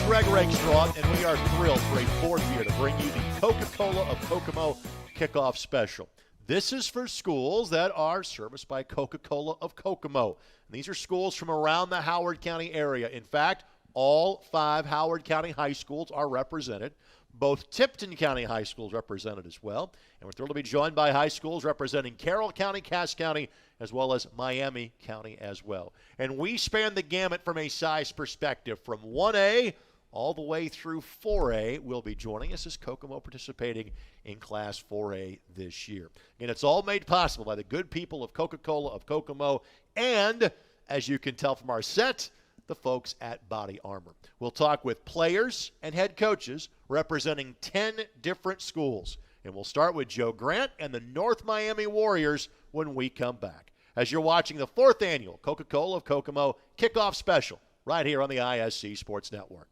Greg Rakestraw, and we are thrilled for a fourth year to bring you the Coca-Cola of Kokomo kickoff special. This is for schools that are serviced by Coca-Cola of Kokomo. And these are schools from around the Howard County area. In fact, all 5 Howard County high schools are represented. Both Tipton County high schools represented as well. And we're thrilled to be joined by high schools representing Carroll County, Cass County, as well as Miami County as well. And we span the gamut from a size perspective from 1A all the way through 4A. Will be joining us as Kokomo participating in Class 4A this year. And it's all made possible by the good people of Coca-Cola of Kokomo and, as you can tell from our set, the folks at Body Armor. We'll talk with players and head coaches representing 10 different schools. And we'll start with Joe Grant and the North Miami Warriors when we come back. As you're watching the 4th annual Coca-Cola of Kokomo kickoff special right here on the ISC Sports Network.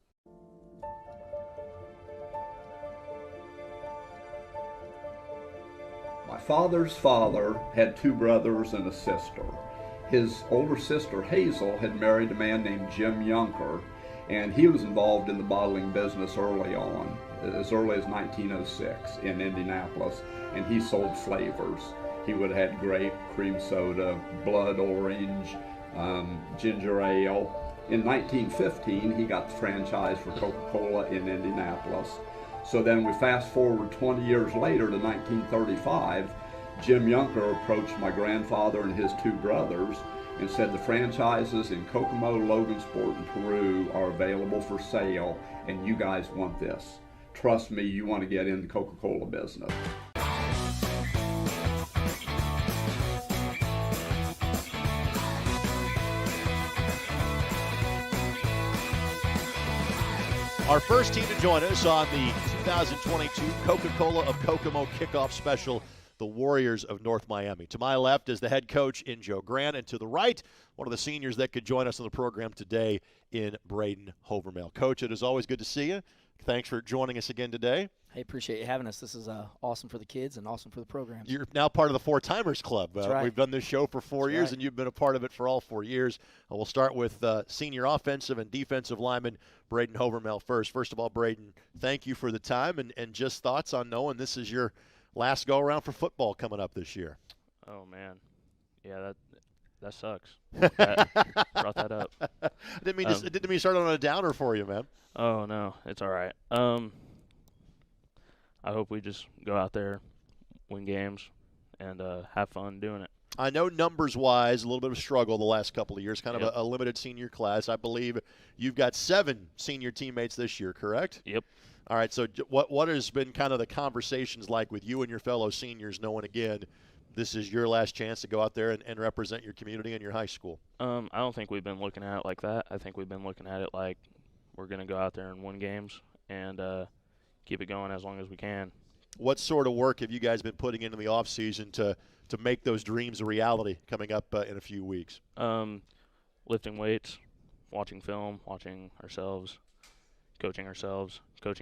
My father's father had 2 brothers and a sister. His older sister, Hazel, had married a man named Jim Yunker, and he was involved in the bottling business early on, as early as 1906 in Indianapolis, and he sold flavors. He would have had grape, cream soda, blood orange, ginger ale. In 1915, he got the franchise for Coca-Cola in Indianapolis. So then we fast forward 20 years later to 1935, Jim Yunker approached my grandfather and his 2 brothers and said the franchises in Kokomo, Logansport, and Peru are available for sale, and you guys want this. Trust me, you want to get in the Coca-Cola business. Our first team to join us on the 2022 Coca-Cola of Kokomo kickoff special, the Warriors of North Miami. To my left is the head coach in Joe Grant, and to the right, one of the seniors that could join us on the program today in Braden Hovermail. Coach, it is always good to see you. Thanks for joining us again today. Hey, appreciate you having us. This is awesome for the kids and awesome for the program. You're now part of the 4-Timers Club. That's right. We've done this show for 4 That's years, right. and you've been a part of it for all 4 years. We'll start with senior offensive and defensive lineman Braden Hovermail first. First of all, Braden, thank you for the time, and just thoughts on knowing this is your last go-around for football coming up this year. Oh, man. Yeah, that sucks. Brought that up. Didn't mean to start on a downer for you, man. Oh, no. It's all right. I hope we just go out there, win games, and have fun doing it. I know numbers-wise, a little bit of a struggle the last couple of years, kind of Yep. a limited senior class. I believe you've got 7 senior teammates this year, correct? Yep. All right, so what has been kind of the conversations like with you and your fellow seniors, knowing, again, this is your last chance to go out there and represent your community and your high school? I don't think we've been looking at it like that. I think we've been looking at it like we're going to go out there and win games and keep it going as long as we can. What sort of work have you guys been putting into the offseason to make those dreams a reality coming up in a few weeks? Lifting weights, watching film, watching ourselves, coaching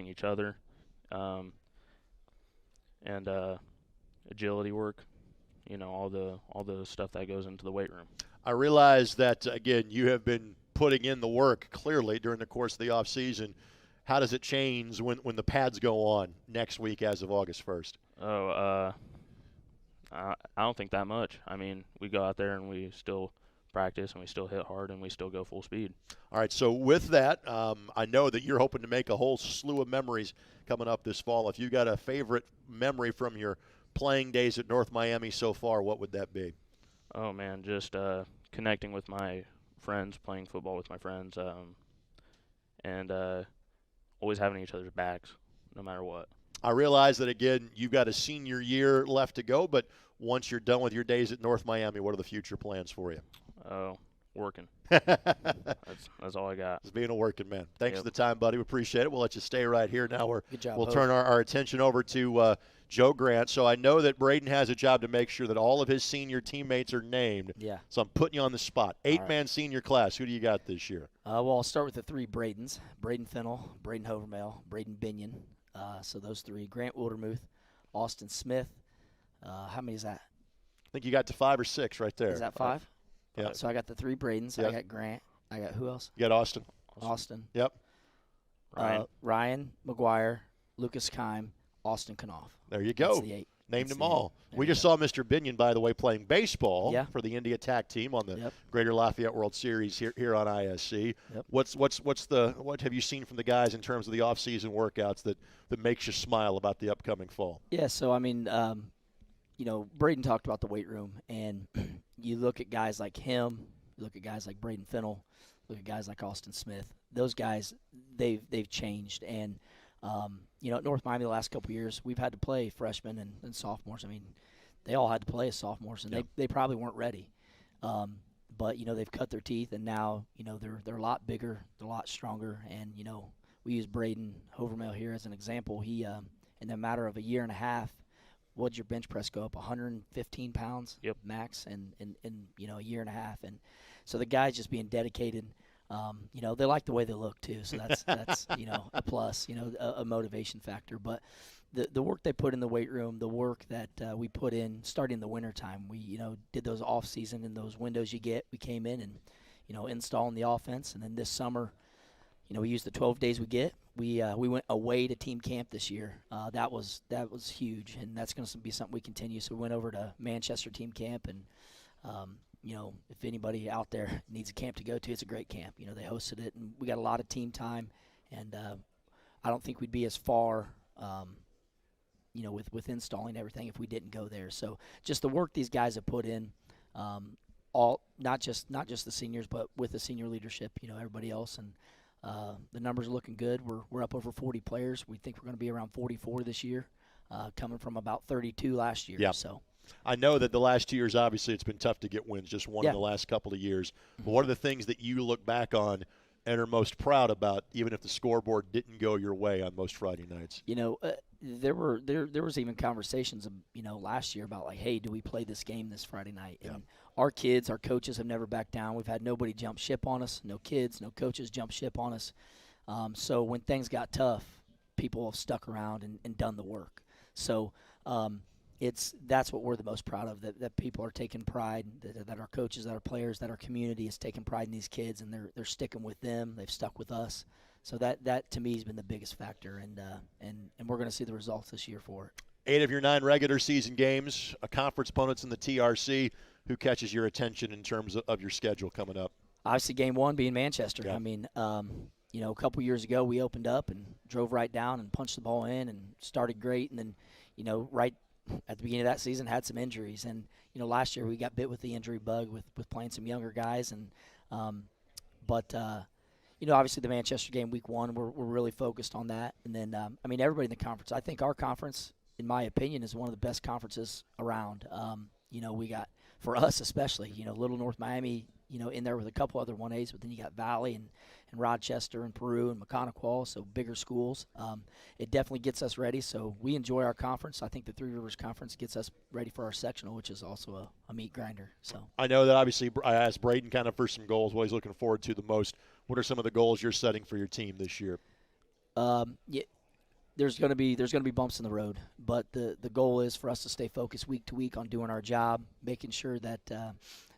each other, and agility work. You know, all the stuff that goes into the weight room. I realize that, again, you have been putting in the work clearly during the course of the offseason. How does it change when the pads go on next week as of August 1st? I don't think that much. I mean, we go out there and we still practice and we still hit hard and we still go full speed. All right, so with that, I know that you're hoping to make a whole slew of memories coming up this fall. If you got a favorite memory from your playing days at North Miami so far, what would that be? Oh, man, just connecting with my friends, playing football with my friends, and always having each other's backs no matter what. I realize that, again, you've got a senior year left to go, but once you're done with your days at North Miami, what are the future plans for you? Oh, working. That's all I got. It's being a working man. Thanks Yep. for the time, buddy. We appreciate it. We'll let you stay right here. Now Good job, we'll Hope. turn our attention over to Joe Grant. So I know that Braden has a job to make sure that all of his senior teammates are named. Yeah. So I'm putting you on the spot. 8-man senior class. Who do you got this year? Well, I'll start with the 3 Bradens: Braden Fennell, Braden Hovermail, Braden Binion. So those 3: Grant Wildermuth, Austin Smith. How many is that? I think you got to 5 or 6 right there. Is that 5? Yeah. So I got the 3 Bradens. Yep. I got Grant. I got who else? You got Austin. Austin. Yep. Ryan McGuire, Lucas Kime, Austin Knopf. There you go. That's the 8. Named That's them all. There We just saw Mr. Binion, by the way, playing baseball for the Indy Attack team on the Greater Lafayette World Series here on ISC. Yep. What have you seen from the guys in terms of the off-season workouts that makes you smile about the upcoming fall? Yeah, so I mean, Braden talked about the weight room, and you look at guys like him, you look at guys like Braden Fennell, look at guys like Austin Smith. Those guys, they've changed, and at North Miami the last couple of years, we've had to play freshmen and sophomores. I mean, they all had to play as sophomores, and they probably weren't ready. But they've cut their teeth, and now they're a lot bigger, they're a lot stronger, and we use Braden Hovermail here as an example. He in a matter of a year and a half, what'd your bench press go up 115 pounds max in a year and a half, and so the guy's just being dedicated. They like the way they look too, so that's a plus, a motivation factor. But the work they put in the weight room, the work that we put in starting in the wintertime, we did those off season and those windows you get. We came in and installing the offense, and then this summer, we used the 12 days we get. We went away to team camp this year. That was huge, and that's going to be something we continue. So we went over to Manchester team camp, and if anybody out there needs a camp to go to, it's a great camp. They hosted it, and we got a lot of team time, and I don't think we'd be as far, with installing everything if we didn't go there. So just the work these guys have put in, not just the seniors, but with the senior leadership, everybody else, and the numbers are looking good. We're up over 40 players. We think we're going to be around 44 this year, coming from about 32 last year. Yeah. So. I know that the last 2 years, obviously, it's been tough to get wins, just one in the last couple of years. But what are the things that you look back on and are most proud about, even if the scoreboard didn't go your way on most Friday nights? There was even conversations, last year about like, hey, do we play this game this Friday night? And our kids, our coaches have never backed down. We've had nobody jump ship on us, no kids, no coaches jump ship on us. So when things got tough, people have stuck around and done the work. So that's what we're the most proud of, that people are taking pride, that our coaches, that our players, that our community is taking pride in these kids, and they're sticking with them. They've stuck with us. So that to me has been the biggest factor, and we're going to see the results this year for it. 8 of your 9 regular season games, a conference opponents in the TRC. Who catches your attention in terms of your schedule coming up? Obviously, game 1 being Manchester. Yeah. I mean, a couple years ago we opened up and drove right down and punched the ball in and started great, and then right at the beginning of that season had some injuries, and last year we got bit with the injury bug with playing some younger guys, and obviously the Manchester game week 1 we're really focused on that, and then everybody in the conference, I think our conference, in my opinion, is one of the best conferences around. We got, for us especially, Little North Miami, in there with a couple other 1As, but then you got Valley and Rochester and Peru and McConaughey, so bigger schools. It definitely gets us ready, so we enjoy our conference. I think the Three Rivers Conference gets us ready for our sectional, which is also a meat grinder. So I know that obviously I asked Braden kind of for some goals, what he's looking forward to the most. What are some of the goals you're setting for your team this year? There's going to be bumps in the road, but the goal is for us to stay focused week to week on doing our job, making sure that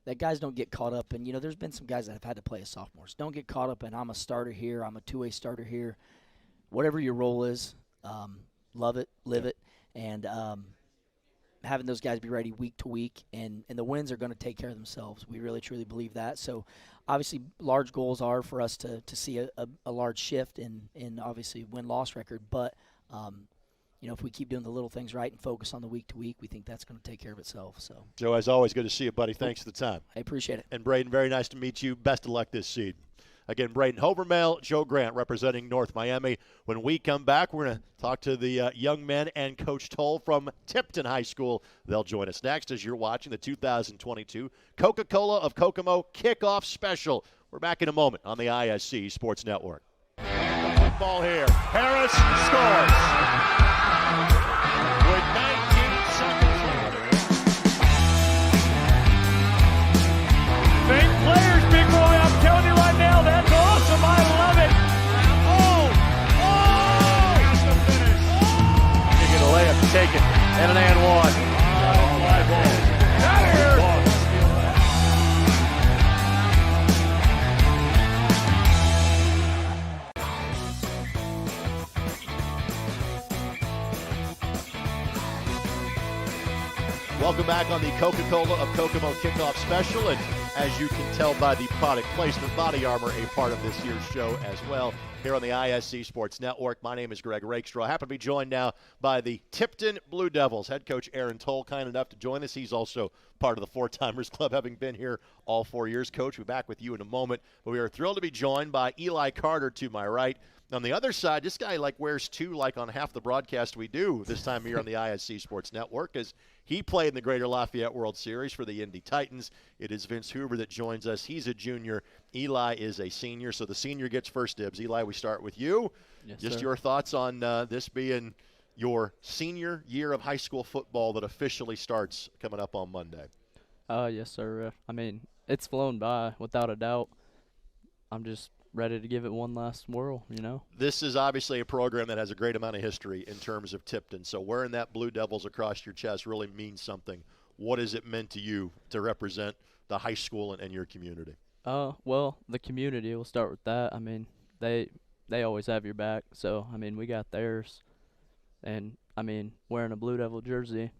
that guys don't get caught up. And there's been some guys that have had to play as sophomores. Don't get caught up in I'm a starter here, I'm a two-way starter here. Whatever your role is, love it, live it, and having those guys be ready week to week, and the wins are going to take care of themselves. We really truly believe that. So obviously large goals are for us to see a large shift in obviously win-loss record, but if we keep doing the little things right and focus on the week to week, we think that's going to take care of itself. So, Joe, as always, good to see you, buddy. Thanks for the time. I appreciate it. And Braden, very nice to meet you. Best of luck this season. Again, Braden Hovermail, Joe Grant representing North Miami. When we come back, we're going to talk to the young men and Coach Toll from Tipton High School. They'll join us next as you're watching the 2022 Coca-Cola of Kokomo Kickoff Special. We're back in a moment on the ISC Sports Network. Ball here. Harris scores. With 19 seconds left. Same players, big boy. I'm telling you right now, that's awesome. I love it. That's the finish. You get a layup, take it, and an and one. Fly ball. Out of here. Welcome back on the Coca-Cola of Kokomo kickoff special, and as you can tell by the product placement, Body Armor a part of this year's show as well here on the ISC Sports Network. My name is Greg Rakestraw. I happen to be joined now by the Tipton Blue Devils head coach Aaron Toll, kind enough to join us. He's also part of the Four Timers Club, having been here all 4 years. Coach, we'll be back with you in a moment, but we are thrilled to be joined by Eli Carter to my right. On the other side, this guy wears two on half the broadcast we do this time of year on the ISC Sports Network, as he played in the Greater Lafayette World Series for the Indy Titans. It is Vince Hoover that joins us. He's a junior. Eli is a senior, so the senior gets first dibs. Eli, we start with you. Yes, Just sir. your thoughts on this being your senior year of high school football that officially starts coming up on Monday. Yes, sir. I mean, it's flown by without a doubt. I'm just ready to give it one last whirl, you know. This is obviously a program that has a great amount of history in terms of Tipton, so wearing that Blue Devils across your chest really means something. What has it meant to you to represent the high school and your community? Well, the community, we'll start with that. I mean, they always have your back, so, I mean, we got theirs. And, I mean, wearing a Blue Devil jersey,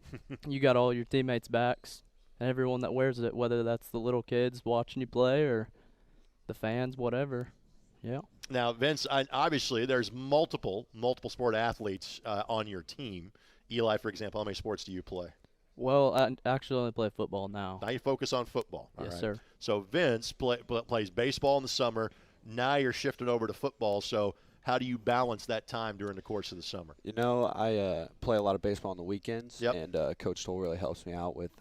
you got all your teammates' backs and everyone that wears it, whether that's the little kids watching you play or the fans, whatever. Yeah. Now, Vince, obviously there's multiple sport athletes on your team. Eli, for example, how many sports do you play? Well, I actually only play football now. Now you focus on football. All Yes, right. sir. So Vince plays baseball in the summer. Now you're shifted over to football. So how do you balance that time during the course of the summer? You know, I play a lot of baseball on the weekends, Yep. and Coach Toll really helps me out with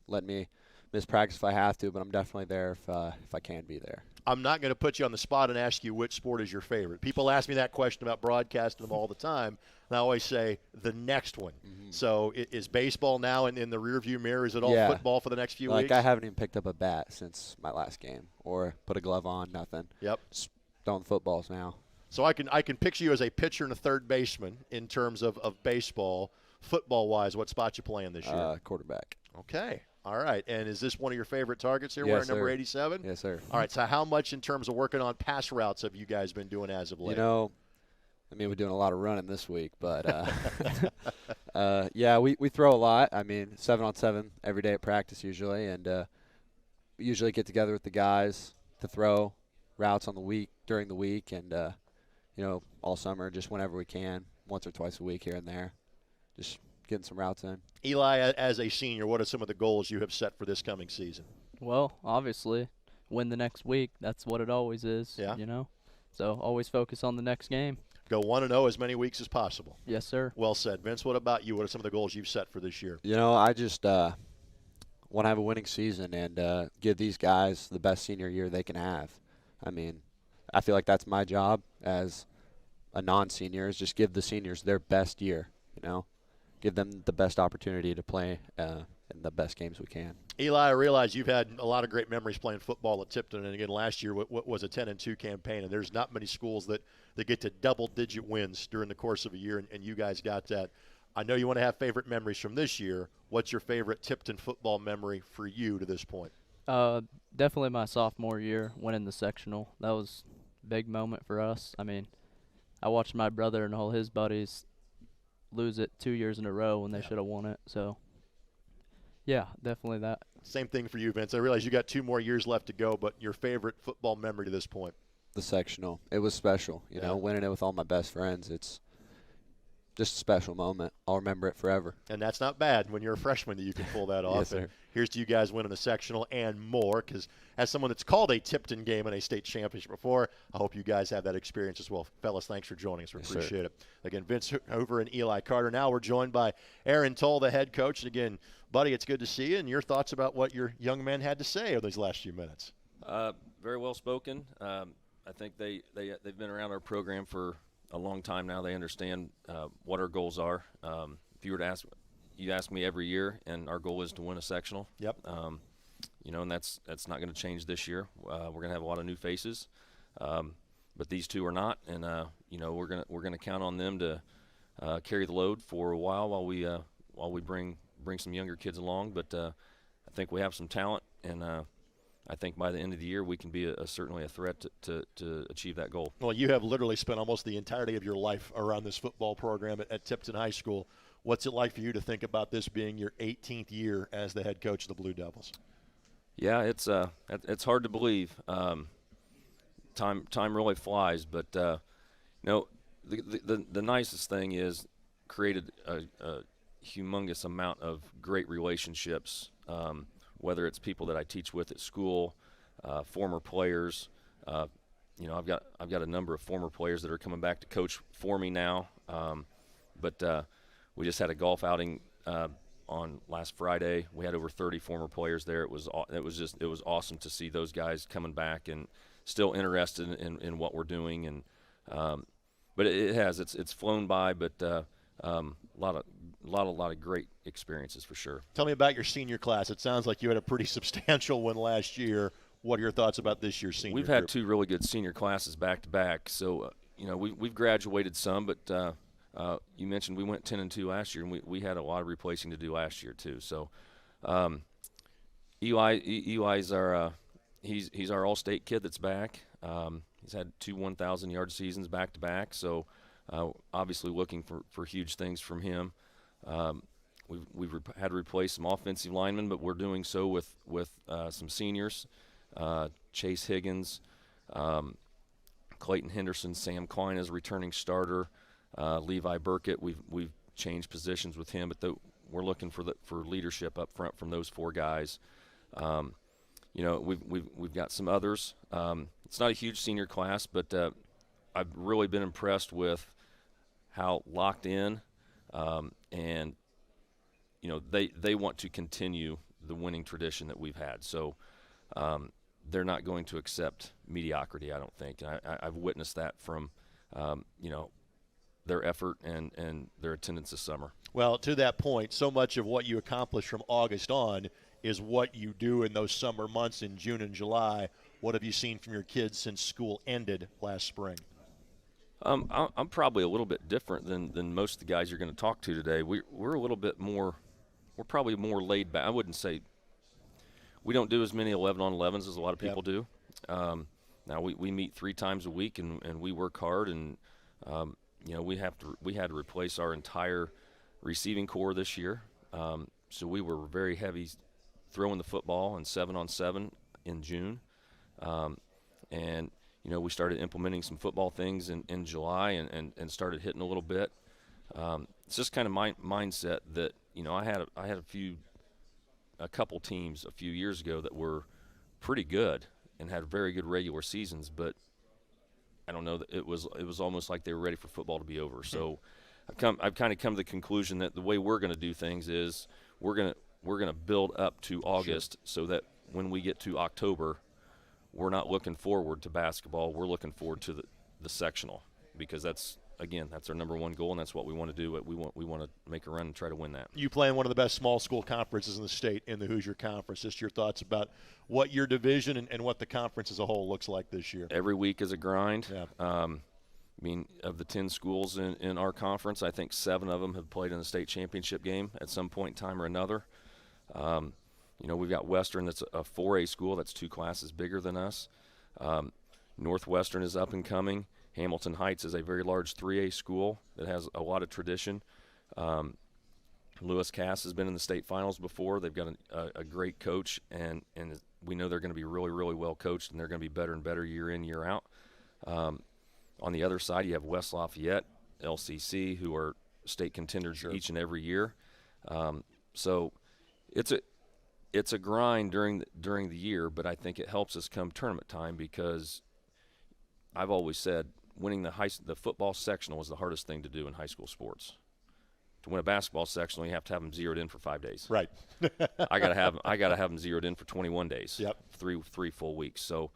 letting me miss practice if I have to, but I'm definitely there if I can be there. I'm not going to put you on the spot and ask you which sport is your favorite. People ask me that question about broadcasting them all the time, and I always say the next one. Mm-hmm. So is baseball now in the rearview mirror? Is it all Yeah. football for the next few Like, weeks? I haven't even picked up a bat since my last game or put a glove on, nothing. Yep. Just throwing footballs now. So I can picture you as a pitcher and a third baseman in terms of baseball. Football-wise, what spot you playing this year? Quarterback. Okay. All right. And is this one of your favorite targets here, Yes, wearing number sir. 87? Yes, sir. All right. So how much in terms of working on pass routes have you guys been doing as of late? You know, I mean, we're doing a lot of running this week, but yeah, we throw a lot. I mean, 7-on-7 every day at practice usually, and we usually get together with the guys to throw routes on the week during the week, and you know, all summer, just whenever we can, once or twice a week here and there, just getting some routes in. Eli, as a senior, what are some of the goals you have set for this coming season? Well, obviously, win the next week. That's what it always is, Yeah. you know. So always focus on the next game. Go 1-0 as many weeks as possible. Yes, sir. Well said. Vince, what about you? What are some of the goals you've set for this year? You know, I just want to have a winning season and give these guys the best senior year they can have. I mean, I feel like that's my job as a non-senior, is just give the seniors their best year, you know. Give them the best opportunity to play in the best games we can. Eli, I realize you've had a lot of great memories playing football at Tipton, and again last year what was a 10-2 campaign, and there's not many schools that get to double-digit wins during the course of a year, and you guys got that. I know you want to have favorite memories from this year. What's your favorite Tipton football memory for you to this point? Definitely my sophomore year, winning the sectional. That was a big moment for us. I mean, I watched my brother and all his buddies lose it 2 years in a row when they should have won it. So, yeah, definitely that. Same thing for you, Vince. I realize you got 2 more years left to go, but your favorite football memory to this point? The sectional. It was special. You know, winning it with all my best friends. It's just a special moment. I'll remember it forever. And that's not bad when you're a freshman that you can pull that off. Yes, sir. And here's to you guys winning the sectional and more, because as someone that's called a Tipton game in a state championship before, I hope you guys have that experience as well. Fellas, thanks for joining us. We Yes, sir. appreciate it. Again, Vince Hoover and Eli Carter. Now we're joined by Aaron Toll, the head coach. And again, buddy, it's good to see you, and your thoughts about what your young men had to say over these last few minutes. Very well spoken. I think they've been around our program for a long time now. They understand what our goals are. If you were to ask me every year, and our goal is to win a sectional. Yep. You know, and that's not going to change this year. We're going to have a lot of new faces, but these two are not, and you know, we're gonna count on them to carry the load for a while we bring some younger kids along. But I think we have some talent, and I think by the end of the year we can be certainly a threat to achieve that goal. Well, you have literally spent almost the entirety of your life around this football program at Tipton High School. What's it like for you to think about this being your 18th year as the head coach of the Blue Devils? Yeah, it's hard to believe. Time really flies, but the nicest thing is created a humongous amount of great relationships. Whether it's people that I teach with at school, former players. I've got a number of former players that are coming back to coach for me now. But we just had a golf outing on last Friday. We had over 30 former players there. It was awesome to see those guys coming back and still interested in what we're doing. And but it's flown by, but a lot of great experiences for sure. Tell me about your senior class. It sounds like you had a pretty substantial one last year. What are your thoughts about this year's senior We've had group? 2 really good senior classes back to back. So we've graduated some, but you mentioned we went 10-2 last year, and we had a lot of replacing to do last year too. So Eli's our he's our all-state kid that's back. He's had 2 1,000-yard seasons back to back. So obviously looking for huge things from him. We've had to replace some offensive linemen, but we're doing so with some seniors. Chase Higgins, Clayton Henderson, Sam Klein as a returning starter, Levi Burkett. We've changed positions with him, but we're looking for leadership up front from those 4 guys. We've got some others. It's not a huge senior class, but I've really been impressed with how locked in, and they want to continue the winning tradition that we've had. So they're not going to accept mediocrity, I don't think. I've witnessed that from their effort and their attendance this summer. Well, to that point, so much of what you accomplish from August on is what you do in those summer months in June and July. What have you seen from your kids since school ended last spring? I'm probably a little bit different than most of the guys you're going to talk to today. We're a little bit more – we're probably more laid back. I wouldn't say – we don't do as many 11-on-11s as a lot of people do. Now we meet 3 times a week and we work hard, and we had to replace our entire receiving core this year. So we were very heavy throwing the football and 7-on-7 in June, and we started implementing some football things in July and started hitting a little bit. It's just kind of my mindset that I had a couple teams a few years ago that were pretty good and had very good regular seasons, but I don't know, that it was almost like they were ready for football to be over. So I've kind of come to the conclusion that the way we're going to do things is we're going to build up to August, so that when we get to October, we're not looking forward to basketball. We're looking forward to the sectional, because that's our number one goal, and that's what we want to do. We want to make a run and try to win that. You play in one of the best small school conferences in the state, in the Hoosier Conference. Just your thoughts about what your division and what the conference as a whole looks like this year. Every week is a grind. Yeah. Of the 10 schools in our conference, I think 7 of them have played in the state championship game at some point in time or another. We've got Western, that's a 4A school, that's 2 classes bigger than us. Northwestern is up and coming. Hamilton Heights is a very large 3A school that has a lot of tradition. Lewis Cass has been in the state finals before. They've got a great coach, and we know they're going to be really, really well coached, and they're going to be better and better year in, year out. On the other side, you have West Lafayette, LCC, who are state contenders each and every year. So it's a grind during the year, but I think it helps us come tournament time, because I've always said winning the football sectional is the hardest thing to do in high school sports. To win a basketball sectional, you have to have them zeroed in for 5 days. Right. I gotta have them zeroed in for 21 days. Yep. Three full weeks. So,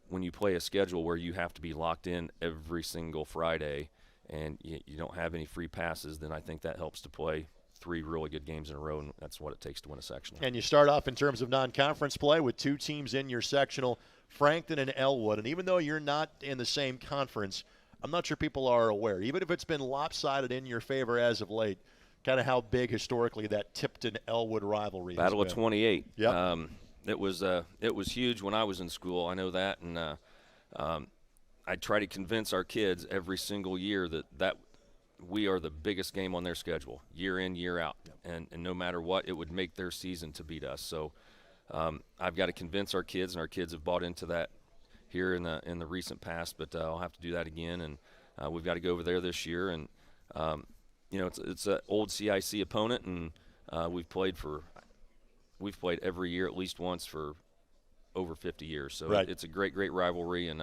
when you play a schedule where you have to be locked in every single Friday, and you don't have any free passes, then I think that helps to play 3 really good games in a row, and that's what it takes to win a sectional. And you start off in terms of non-conference play with 2 teams in your sectional, Frankton and Elwood. And even though you're not in the same conference, I'm not sure people are aware, even if it's been lopsided in your favor as of late, kind of how big historically that Tipton-Elwood rivalry has been. Battle of 28. Yeah. It was huge when I was in school. I know that, and I try to convince our kids every single year that we are the biggest game on their schedule, year in, year out. And no matter what, it would make their season to beat us. So I've got to convince our kids, and our kids have bought into that here in the recent past, but I'll have to do that again. And we've got to go over there this year. And, it's an old CIC opponent, and we've played every year at least once for over 50 years. So right. It's a great, great rivalry, and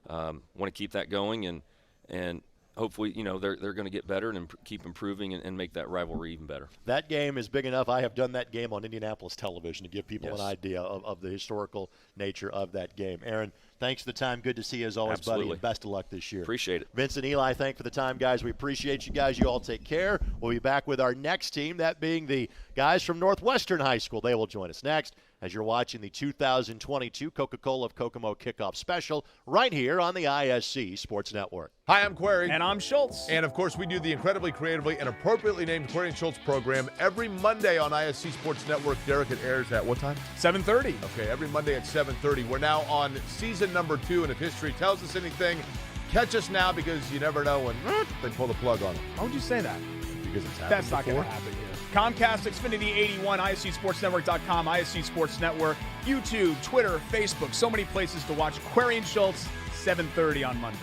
want to keep that going. And hopefully, they're going to get better and keep improving and make that rivalry even better. That game is big enough. I have done that game on Indianapolis television to give people an idea of the historical nature of that game. Aaron, thanks for the time. Good to see you as always, Absolutely. buddy, and best of luck this year. Appreciate it. Vince and Eli, thanks for the time, guys. We appreciate you guys. You all take care. We'll be back with our next team, that being the guys from Northwestern High School. They will join us next as you're watching the 2022 Coca-Cola of Kokomo Kickoff Special right here on the ISC Sports Network. Hi, I'm Query. And I'm Schultz. And, of course, we do the incredibly creatively and appropriately named Query and Schultz program every Monday on ISC Sports Network. Derek, it airs at what time? 7:30. Okay, every Monday at 7:30. We're now on season number 2, and if history tells us anything, catch us now because you never know when they pull the plug on it. Why would you say that? Because it's happened That's not going before. to happen here. Comcast, Xfinity 81, ISCSportsNetwork.com, ISC Sports Network, YouTube, Twitter, Facebook, so many places to watch. Query and Schultz, 7:30 on Monday.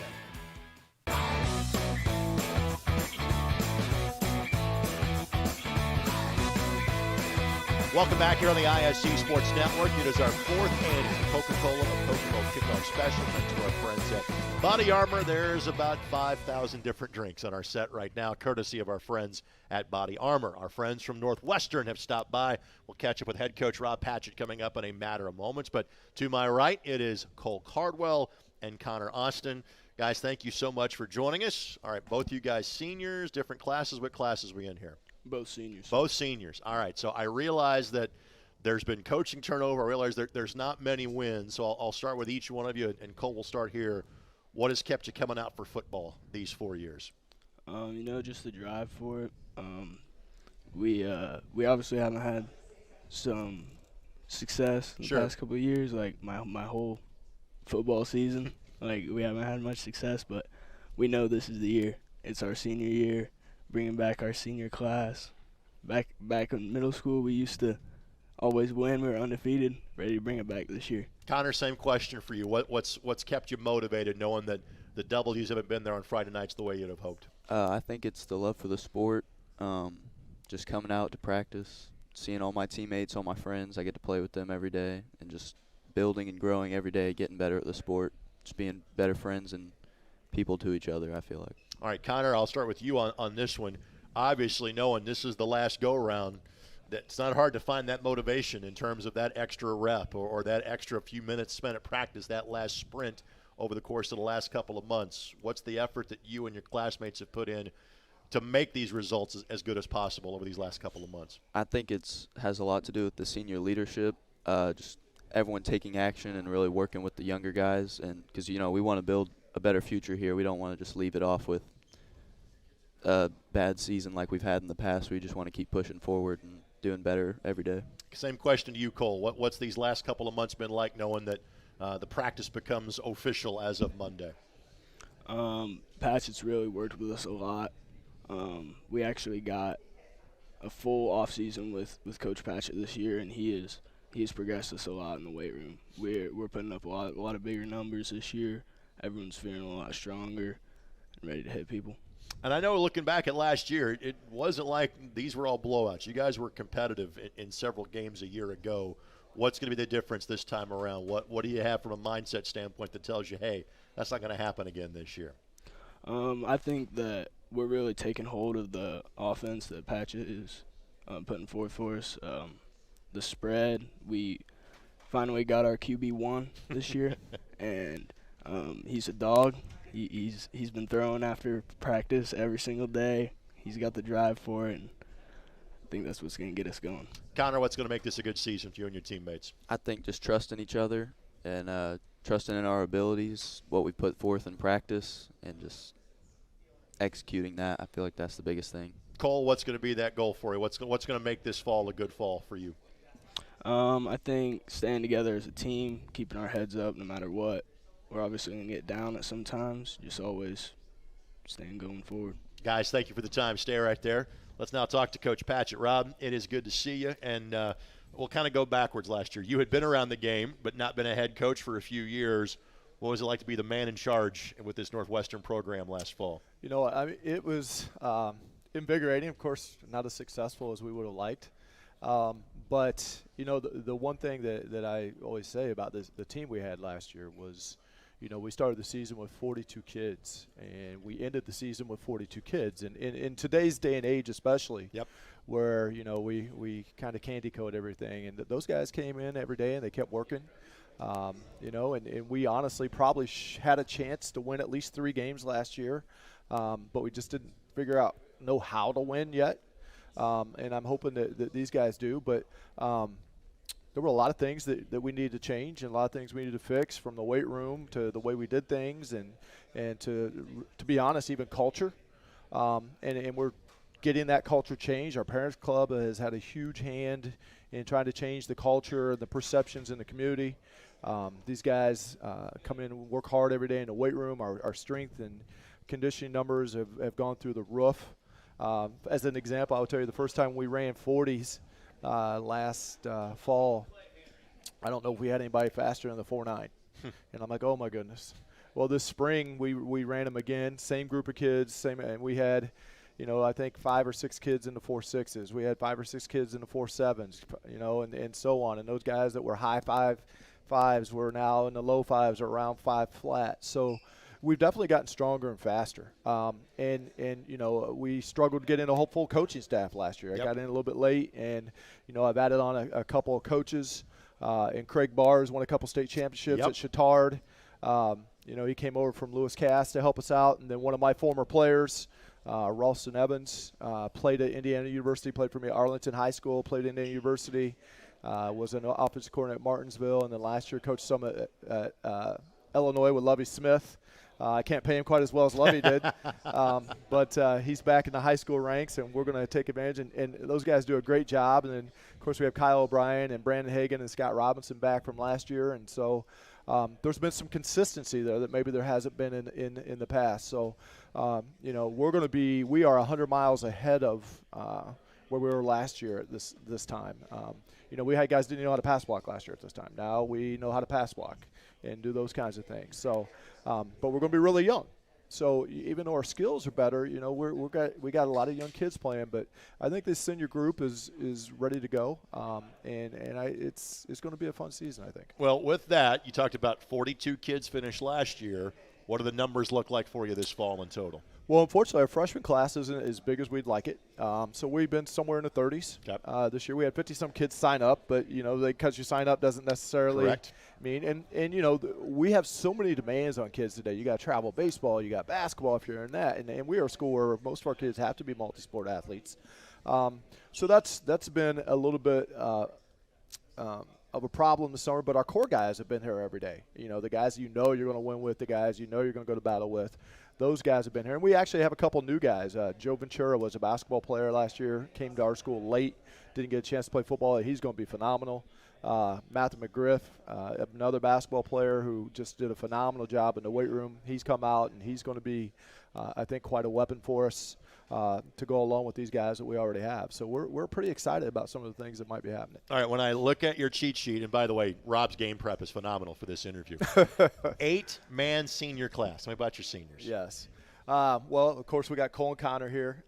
Welcome back here on the ISC Sports Network. It is our 4th annual Coca-Cola of Kokomo Kickoff Special. Thanks to our friends at Body Armor. There's about 5,000 different drinks on our set right now, courtesy of our friends at Body Armor. Our friends from Northwestern have stopped by. We'll catch up with head coach Rob Patchett coming up in a matter of moments. But to my right, it is Cole Cardwell and Connor Austin. Guys, thank you so much for joining us. All right, both you guys seniors, different classes. What classes are we in here? Both seniors. Both seniors. All right. So I realize that there's been coaching turnover. I realize there's not many wins. So I'll start with each one of you, and Cole will start here. What has kept you coming out for football these 4 years? Just the drive for it. We obviously haven't had some success in the past couple of years. Like my whole football season, like we haven't had much success. But we know this is the year. It's our senior year. Bringing back our senior class. Back in middle school, we used to always win. We were undefeated. Ready to bring it back this year. Connor, same question for you. What's kept you motivated, knowing that the W's haven't been there on Friday nights the way you'd have hoped? I think it's the love for the sport. Just coming out to practice, seeing all my teammates, all my friends. I get to play with them every day, and just building and growing every day, getting better at the sport, just being better friends and people to each other, I feel like. All right, Connor, I'll start with you on this one. Obviously, knowing this is the last go-around, it's not hard to find that motivation in terms of that extra rep or that extra few minutes spent at practice, that last sprint over the course of the last couple of months. What's the effort that you and your classmates have put in to make these results as good as possible over these last couple of months? I think it has a lot to do with the senior leadership, just everyone taking action and really working with the younger guys, and because we want to build a better future here. We don't want to just leave it off with a bad season like we've had in the past. We just want to keep pushing forward and doing better every day. Same question to you, Cole. What's these last couple of months been like, knowing that the practice becomes official as of Monday? Patchett's really worked with us a lot. We actually got a full off season with Coach Patchett this year, and he's progressed us a lot in the weight room. We're putting up a lot of bigger numbers this year. Everyone's feeling a lot stronger and ready to hit people. And I know looking back at last year, it wasn't like these were all blowouts. You guys were competitive in several games a year ago. What's going to be the difference this time around? What do you have from a mindset standpoint that tells you, hey, that's not going to happen again this year? I think that we're really taking hold of the offense that Patchett is putting forth for us. The spread, we finally got our QB1 this year, and he's a dog. He's been throwing after practice every single day. He's got the drive for it, and I think that's what's going to get us going. Connor, what's going to make this a good season for you and your teammates? I think just trusting each other and trusting in our abilities, what we put forth in practice, and just executing that. I feel like that's the biggest thing. Cole, what's going to be that goal for you? What's going to make this fall a good fall for you? I think staying together as a team, keeping our heads up no matter what. We're obviously going to get down at some times, just always staying going forward. Guys, thank you for the time. Stay right there. Let's now talk to Coach Patchett. Rob, it is good to see you, and we'll kind of go backwards last year. You had been around the game, but not been a head coach for a few years. What was it like to be the man in charge with this Northwestern program last fall? You know, I mean, it was invigorating. Of course, not as successful as we would have liked. But, you know, the one thing that I always say about the team we had last year was, you know, we started the season with 42 kids, and we ended the season with 42 kids. And in today's day and age especially, where, you know, we kind of candy coat everything. And those guys came in every day, and they kept working. You know, and we honestly probably had a chance to win at least 3 games last year, but we just didn't know how to win yet. And I'm hoping that these guys do. But there were a lot of things that we needed to change and a lot of things we needed to fix, from the weight room to the way we did things and to be honest, even culture. And we're getting that culture changed. Our Parents Club has had a huge hand in trying to change the culture and the perceptions in the community. These guys come in and work hard every day in the weight room. Our strength and conditioning numbers have gone through the roof. As an example, I'll tell you, the first time we ran 40s last fall, I don't know if we had anybody faster than the 4.9. And I'm like, oh, my goodness. Well, this spring we ran them again, same group of kids, and we had, you know, I think 5 or 6 kids in the 4.6s. We had 5 or 6 kids in the 4.7s, you know, and so on. And those guys that were high 5.5s were now in the low 5s or around 5 flat. So we've definitely gotten stronger and faster. And you know, we struggled to get in a whole full coaching staff last year. I got in a little bit late, and, you know, I've added on a couple of coaches. And Craig Bars won a couple state championships at Chittard. You know, he came over from Lewis Cass to help us out. And then one of my former players, Ralston Evans, played at Indiana University, played for me at Arlington High School, played at Indiana University, was an offensive coordinator at Martinsville, and then last year coached some at Illinois with Lovie Smith. I can't pay him quite as well as Lovie did, but he's back in the high school ranks, and we're going to take advantage. And those guys do a great job. And then, of course, we have Kyle O'Brien and Brandon Hagan and Scott Robinson back from last year. And so there's been some consistency there that maybe there hasn't been in the past. So, you know, we are 100 miles ahead of where we were last year at this time. You know, we had guys didn't know how to pass block last year at this time. Now we know how to pass block and do those kinds of things. So, but we're going to be really young. So even though our skills are better, you know, we got a lot of young kids playing. But I think this senior group is ready to go, it's going to be a fun season, I think. Well, with that, you talked about 42 kids finished last year. What do the numbers look like for you this fall in total? Well, unfortunately, our freshman class isn't as big as we'd like it. So we've been somewhere in the 30s. This year we had 50-some kids sign up, but, you know, because you sign up doesn't necessarily mean. And you know, we have so many demands on kids today. You got travel baseball, you got basketball if you're in that. And we are a school where most of our kids have to be multi-sport athletes. So that's been a little bit of a problem this summer, but our core guys have been here every day. You know, the guys you know you're going to win with, the guys you know you're going to go to battle with. Those guys have been here. And we actually have a couple new guys. Joe Ventura was a basketball player last year, came to our school late, didn't get a chance to play football. He's going to be phenomenal. Matthew McGriff, another basketball player who just did a phenomenal job in the weight room. He's come out, and he's going to be, I think, quite a weapon for us to go along with these guys that we already have. So we're pretty excited about some of the things that might be happening. All right, when I look at your cheat sheet, and by the way, Rob's game prep is phenomenal for this interview. 8-man senior class. Tell me about your seniors. Yes. Well, of course, we got Cole and Connor here.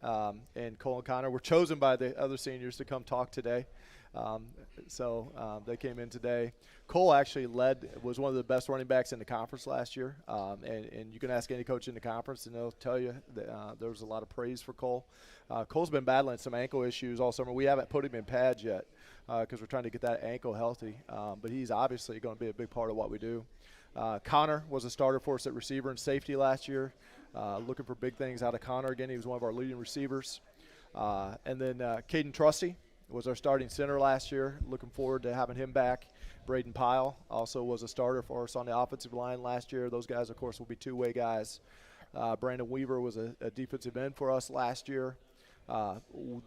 And Cole and Connor were chosen by the other seniors to come talk today. So they came in today. Cole actually was one of the best running backs in the conference last year. And you can ask any coach in the conference, and they'll tell you that there was a lot of praise for Cole. Cole's been battling some ankle issues all summer. We haven't put him in pads yet because we're trying to get that ankle healthy. But he's obviously going to be a big part of what we do. Connor was a starter for us at receiver and safety last year. Looking for big things out of Connor. Again, he was one of our leading receivers. And then Caden Trusty was our starting center last year. Looking forward to having him back. Braden Pyle also was a starter for us on the offensive line last year. Those guys, of course, will be two-way guys. Brandon Weaver was a defensive end for us last year.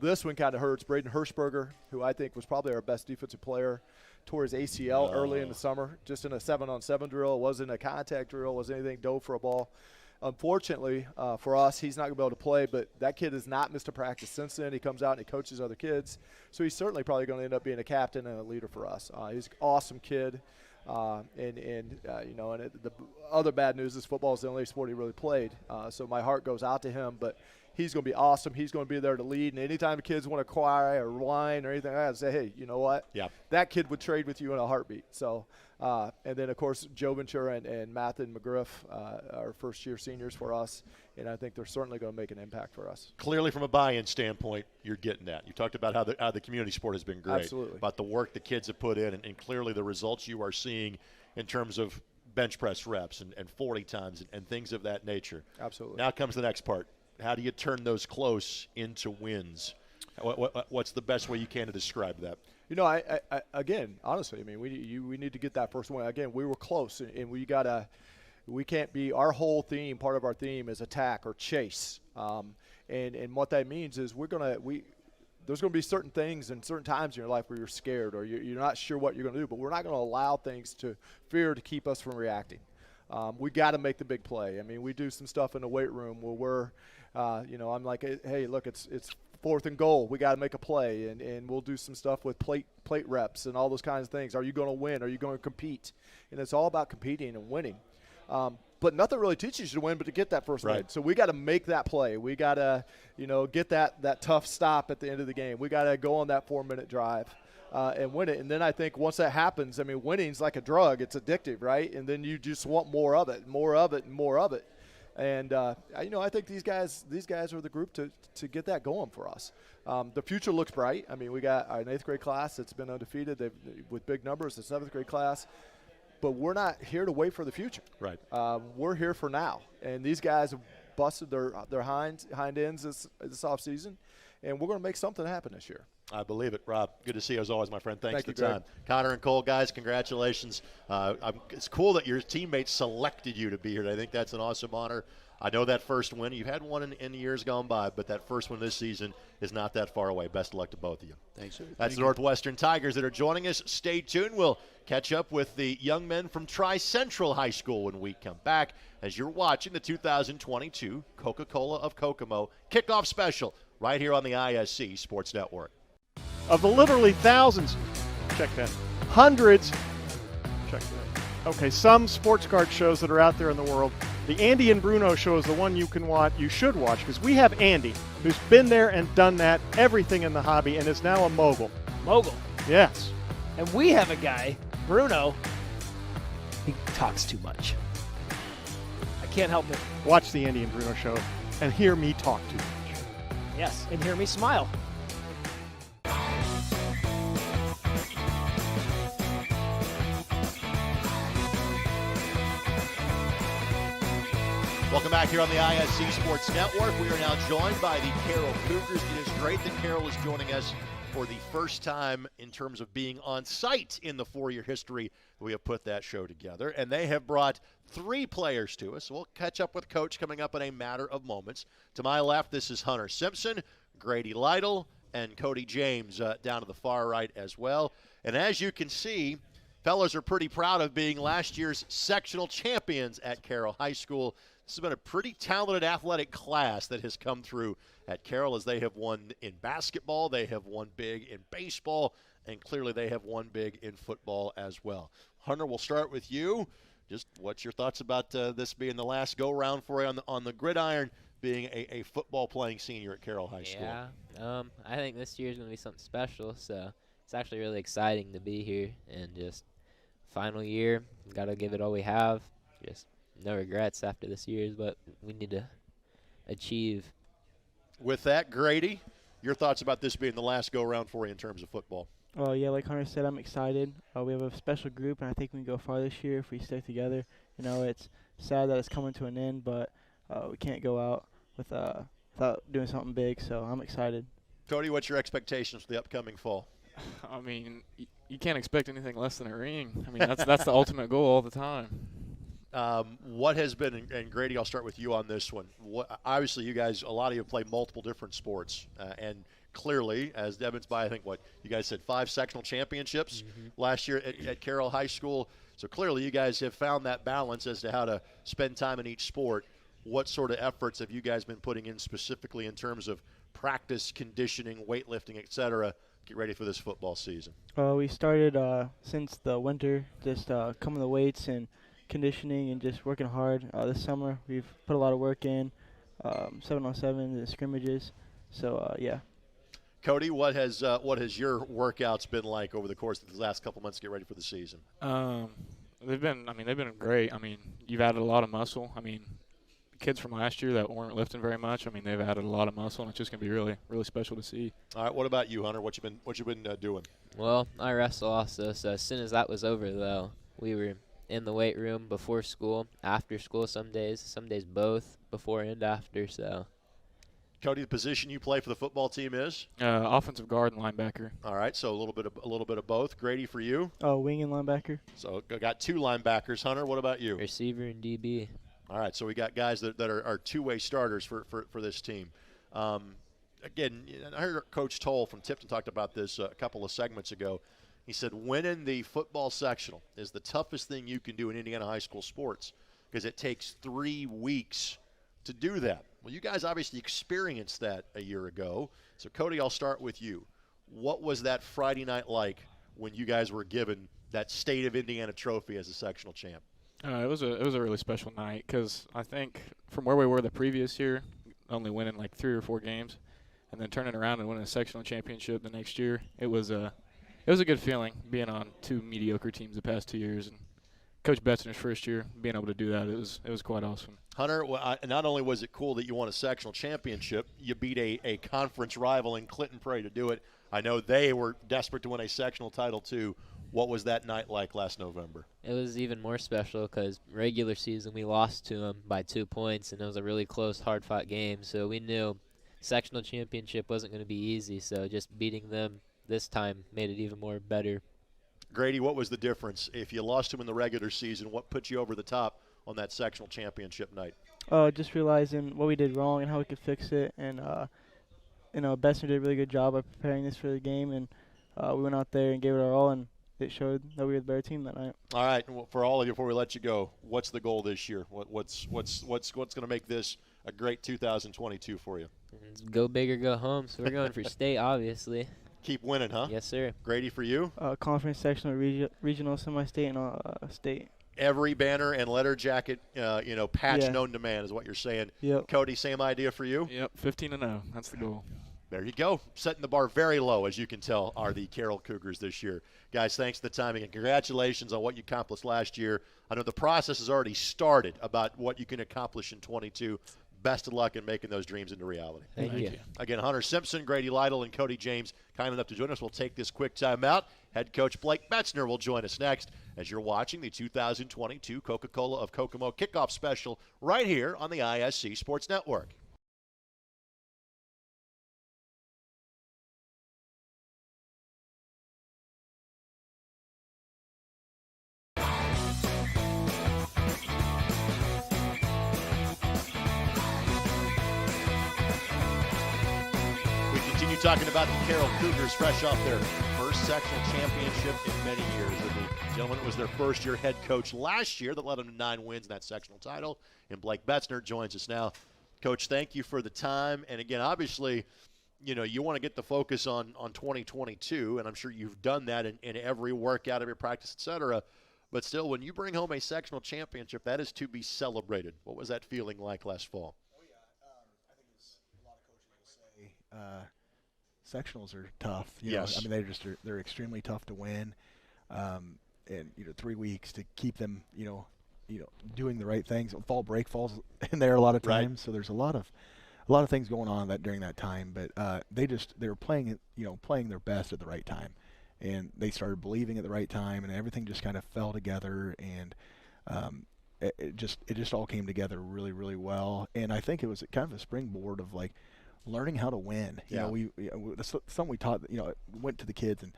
This one kind of hurts. Braden Hirschberger, who I think was probably our best defensive player, tore his ACL early in the summer, just in a 7-on-7 drill. It wasn't a contact drill. It wasn't anything, dove for a ball. unfortunately for us, he's not going to be able to play, but that kid has not missed a practice since then. He comes out and he coaches other kids. So he's certainly probably going to end up being a captain and a leader for us. He's an awesome kid. The other bad news is football is the only sport he really played. So my heart goes out to him, but he's going to be awesome. He's going to be there to lead. And anytime the kids want to cry or whine or anything like that, say, hey, you know what? Yeah. That kid would trade with you in a heartbeat. So, and then, of course, Joe Ventura and Mathen McGriff are first-year seniors for us, and I think they're certainly going to make an impact for us. Clearly, from a buy-in standpoint, you're getting that. You talked about how the community sport has been great. Absolutely. About the work the kids have put in, and clearly the results you are seeing in terms of bench press reps and 40 times and things of that nature. Absolutely. Now comes the next part. How do you turn those close into wins? What's the best way you can to describe that? You know, I again, honestly, I mean, we need to get that first win. Again, we were close, and we can't be, our whole theme, part of our theme is attack or chase. And what that means is there's going to be certain things and certain times in your life where you're scared or you're not sure what you're going to do, but we're not going to allow things to fear to keep us from reacting. We got to make the big play. I mean, we do some stuff in the weight room where we're, I'm like, hey, look, it's 4th and goal. We got to make a play, and we'll do some stuff with plate reps and all those kinds of things. Are you going to win? Are you going to compete? And it's all about competing and winning. But nothing really teaches you to win but to get that first win. So we got to make that play. We got to, get that tough stop at the end of the game. We got to go on that 4-minute drive and win it. And then I think once that happens, I mean, winning's like a drug. It's addictive, right? And then you just want more of it, more of it, and more of it. And, I think these guys are the group to get that going for us. The future looks bright. I mean, we got an 8th grade class that's been undefeated with big numbers, the 7th grade class. But we're not here to wait for the future. Right. We're here for now. And these guys have busted their hind ends this offseason, and we're going to make something happen this year. I believe it, Rob. Good to see you as always, my friend. Thanks Thank for you, the time. Greg. Connor and Cole, guys, congratulations. It's cool that your teammates selected you to be here. I think that's an awesome honor. I know that first win. You've had one in years gone by, but that first one this season is not that far away. Best of luck to both of you. Thanks, sir. That's the Northwestern Tigers that are joining us. Stay tuned. We'll catch up with the young men from Tri-Central High School when we come back as you're watching the 2022 Coca-Cola of Kokomo kickoff special right here on the ISC Sports Network. Of the literally thousands, check that, hundreds, check that. Okay, some sports card shows that are out there in the world. The Andy and Bruno show is the one you should watch, because we have Andy, who's been there and done that, everything in the hobby, and is now a mogul. Mogul. Yes. And we have a guy, Bruno, he talks too much. I can't help it. Watch the Andy and Bruno show and hear me talk too much. Yes, and hear me smile. Welcome back here on the ISC Sports Network. We are now joined by the Carroll Cougars. It is great that Carroll is joining us for the first time in terms of being on site in the 4-year history we have put that show together. And they have brought 3 players to us. We'll catch up with Coach coming up in a matter of moments. To my left, this is Hunter Simpson, Grady Lytle, and Cody James down to the far right as well. And as you can see, fellas are pretty proud of being last year's sectional champions at Carroll High School. This has been a pretty talented athletic class that has come through at Carroll, as they have won in basketball, they have won big in baseball, and clearly they have won big in football as well. Hunter, we'll start with you. Just what's your thoughts about this being the last go-round for you on the gridiron, being a football-playing senior at Carroll High School? Yeah, I think this year is going to be something special, so it's actually really exciting to be here, and just final year, got to give it all we have. Just no regrets after this year is what we need to achieve. With that, Grady, your thoughts about this being the last go-around for you in terms of football? Oh, yeah, like Hunter said, I'm excited. We have a special group, and I think we can go far this year if we stick together. You know, it's sad that it's coming to an end, but we can't go out without doing something big, so I'm excited. Cody, what's your expectations for the upcoming fall? I mean, you can't expect anything less than a ring. I mean, that's the ultimate goal all the time. What has been, and Grady, I'll start with you on this one. Obviously, you guys, a lot of you have played multiple different sports, and clearly, as evidenced by, I think, what you guys said, 5 sectional championships last year at Carroll High School. So clearly, you guys have found that balance as to how to spend time in each sport. what sort of efforts have you guys been putting in specifically in terms of practice, conditioning, weightlifting, et cetera, get ready for this football season? We started since the winter, just coming to weights and conditioning and just working hard. This summer we've put a lot of work in, 7-on-7 and scrimmages. So yeah. Cody, what has your workouts been like over the course of the last couple months to get ready for the season? They've been great. I mean, you've added a lot of muscle. I mean, kids from last year that weren't lifting very much, I mean, they've added a lot of muscle, and it's just going to be really, really special to see. All right, what about you, Hunter? What you been doing? Well, I wrestle also, so as soon as that was over, though, we were in the weight room before school, after school some days both, before and after, so. Cody, the position you play for the football team is? Offensive guard and linebacker. All right, so a little bit of both. Grady, for you? Wing and linebacker. So got 2 linebackers. Hunter, what about you? Receiver and DB. All right, so we got guys that are two-way starters for this team. Again, I heard Coach Toll from Tipton talked about this a couple of segments ago. He said winning the football sectional is the toughest thing you can do in Indiana high school sports because it takes 3 weeks to do that. Well, you guys obviously experienced that a year ago. So, Cody, I'll start with you. What was that Friday night like when you guys were given that State of Indiana trophy as a sectional champ? It was a really special night because I think from where we were the previous year, only winning like 3 or 4 games, and then turning around and winning a sectional championship the next year, it was a good feeling being on 2 mediocre teams the past 2 years. And Coach Betzner's first year, being able to do that, it was quite awesome. Hunter, not only was it cool that you won a sectional championship, you beat a conference rival in Clinton Prairie to do it. I know they were desperate to win a sectional title too. What was that night like last November? It was even more special because regular season we lost to them by 2 points, and it was a really close, hard-fought game. So we knew sectional championship wasn't going to be easy, so just beating them this time made it even more better. Grady, what was the difference? If you lost him in the regular season, what put you over the top on that sectional championship night? Just realizing what we did wrong and how we could fix it. And, Bessner did a really good job of preparing this for the game. And we went out there and gave it our all, and it showed that we were the better team that night. All right. Well, for all of you, before we let you go, what's the goal this year? What's going to make this a great 2022 for you? Go big or go home. So we're going for state, obviously. Keep winning, huh? Yes, sir. Grady, for you? Conference, sectional, regional, semi-state, and state. Every banner and letter jacket, patch known to man is what you're saying. Yep. Cody, same idea for you? Yep, 15-0. That's the goal. There you go. Setting the bar very low, as you can tell, are the Carroll Cougars this year. Guys, thanks for the timing, and congratulations on what you accomplished last year. I know the process has already started about what you can accomplish in 22. Best of luck in making those dreams into reality. Thank you. Again, Hunter Simpson, Grady Lytle, and Cody James, kind enough to join us. We'll take this quick timeout. Head coach Blake Betzner will join us next as you're watching the 2022 Coca-Cola of Kokomo kickoff special right here on the ISC Sports Network. Talking about the Carroll Cougars fresh off their first sectional championship in many years. And the gentleman was their first-year head coach last year that led them to 9 wins in that sectional title. And Blake Betzner joins us now. Coach, thank you for the time. And, again, obviously, you want to get the focus on 2022, and I'm sure you've done that in every workout, every practice, et cetera. But still, when you bring home a sectional championship, that is to be celebrated. What was that feeling like last fall? Oh, yeah. I think it's a lot of coaches will say sectionals are tough. Yes. I mean, they're extremely tough to win, and 3 weeks to keep them, doing the right things. Fall break falls in there a lot of times, right. So there's a lot of things going on during that time. But they were playing their best at the right time, and they started believing at the right time, and everything just kind of fell together, and it just all came together really, really well. And I think it was kind of a springboard of like learning how to win. That's something we taught. Went to the kids, and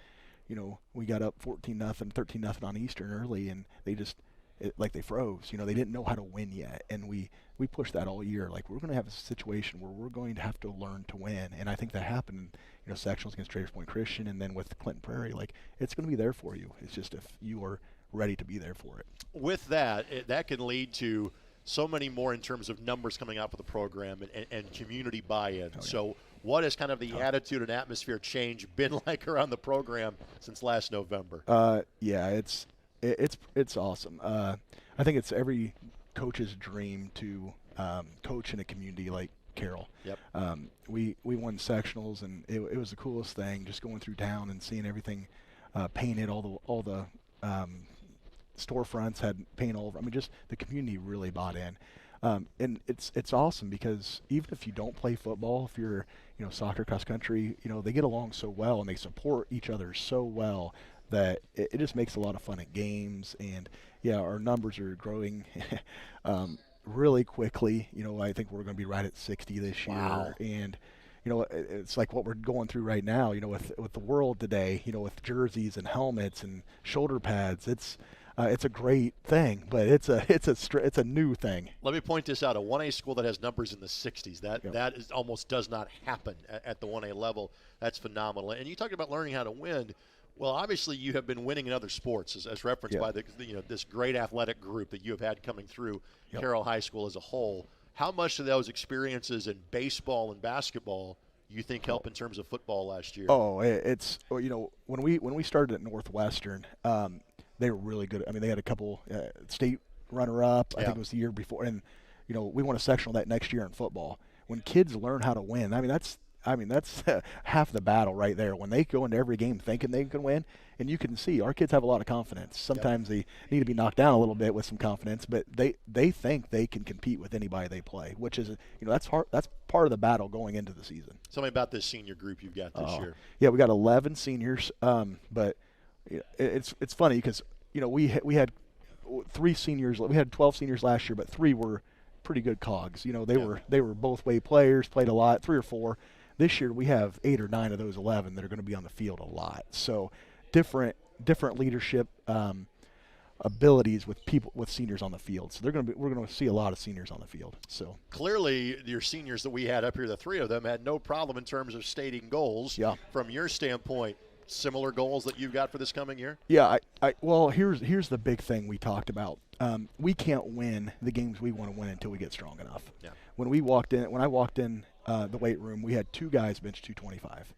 we got up 14-0, 13-0 on Eastern early, and they just they froze. They didn't know how to win yet, and we pushed that all year. Like, we're going to have a situation where we're going to have to learn to win, and I think that happened. Sectionals against Traders Point Christian, and then with Clinton Prairie, it's going to be there for you. It's just if you are ready to be there for it. With that, that can lead to so many more in terms of numbers coming out for the program and community buy-in. So what has kind of the attitude and atmosphere change been like around the program since last November? It's awesome. I think it's every coach's dream to coach in a community like Carroll. Yep. We won sectionals, and it was the coolest thing, just going through town and seeing everything painted. All the storefronts had paint all over. I mean, just the community really bought in. And it's awesome because even if you don't play football, if you're soccer, cross country, they get along so well and they support each other so well that it just makes a lot of fun at games. And our numbers are growing really quickly. I think we're going to be right at 60 this year. Wow. And it's like what we're going through right now. With the world today, with jerseys and helmets and shoulder pads, it's a great thing, but it's a new thing. Let me point this out: a 1A school that has numbers in the 60s. That almost does not happen at the 1A level. That's phenomenal. And you talked about learning how to win. Well, obviously you have been winning in other sports, as referenced by this great athletic group that you have had coming through Carroll High School as a whole. How much of those experiences in baseball and basketball you think help in terms of football last year? When we started at Northwestern. They were really good. I mean, they had a couple state runner-up. I think it was the year before, and we won a sectional that next year in football. When kids learn how to win, that's half the battle right there. When they go into every game thinking they can win, and you can see our kids have a lot of confidence. Sometimes they need to be knocked down a little bit with some confidence, but they think they can compete with anybody they play, which is that's hard. That's part of the battle going into the season. Tell me about this senior group you've got this year. Yeah, we got 11 seniors, but. It's funny because we had 3 seniors. We had 12 seniors last year, but 3 were pretty good cogs. They were both way players, played a lot. 3 or 4. This year we have 8 or 9 of those 11 that are going to be on the field a lot. So different leadership abilities with seniors on the field. So we're going to see a lot of seniors on the field. So clearly, your seniors that we had up here, the 3 of them, had no problem in terms of stating goals. Yeah. From your standpoint. Similar goals that you've got for this coming year? Yeah, well, here's the big thing we talked about. We can't win the games we want to win until we get strong enough. Yeah. When I walked in the weight room, we had 2 guys bench 225,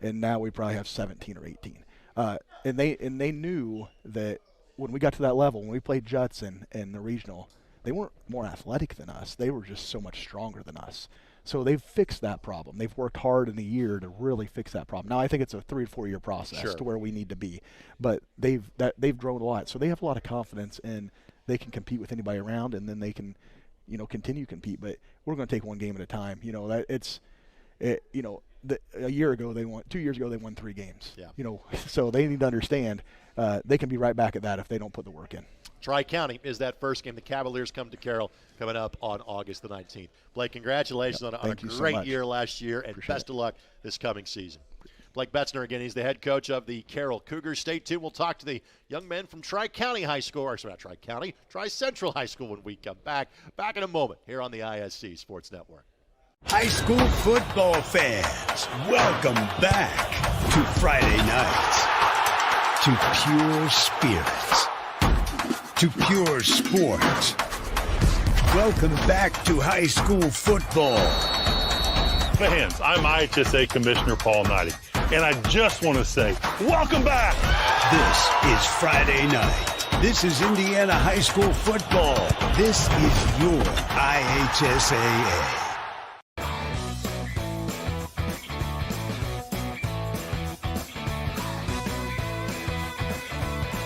and now we probably have 17 or 18. And they knew that when we got to that level, when we played Judson and the regional, they weren't more athletic than us. They were just so much stronger than us. So they've fixed that problem. They've worked hard in a year to really fix that problem. Now I think it's a 3 to 4 year process to where we need to be, but they've grown a lot. So they have a lot of confidence, and they can compete with anybody around, and then they can, continue to compete. But we're going to take one game at a time. A year ago they won. 2 years ago they won 3 games. Yeah. So they need to understand they can be right back at that if they don't put the work in. Tri-County is that first game. The Cavaliers come to Carroll coming up on August the 19th. Blake, congratulations on a great year last year, and best of luck this coming season. Blake Betzner again, he's the head coach of the Carroll Cougars. Stay tuned. We'll talk to the young men from Tri-County High School, or sorry, not Tri-County, Tri-Central High School when we come back. Back in a moment here on the ISC Sports Network. High school football fans, welcome back to Friday nights, to pure spirits, to pure sports. Welcome back to high school football. Fans, I'm IHSA Commissioner Paul Knighty, and I just want to say, welcome back. This is Friday night. This is Indiana high school football. This is your IHSAA.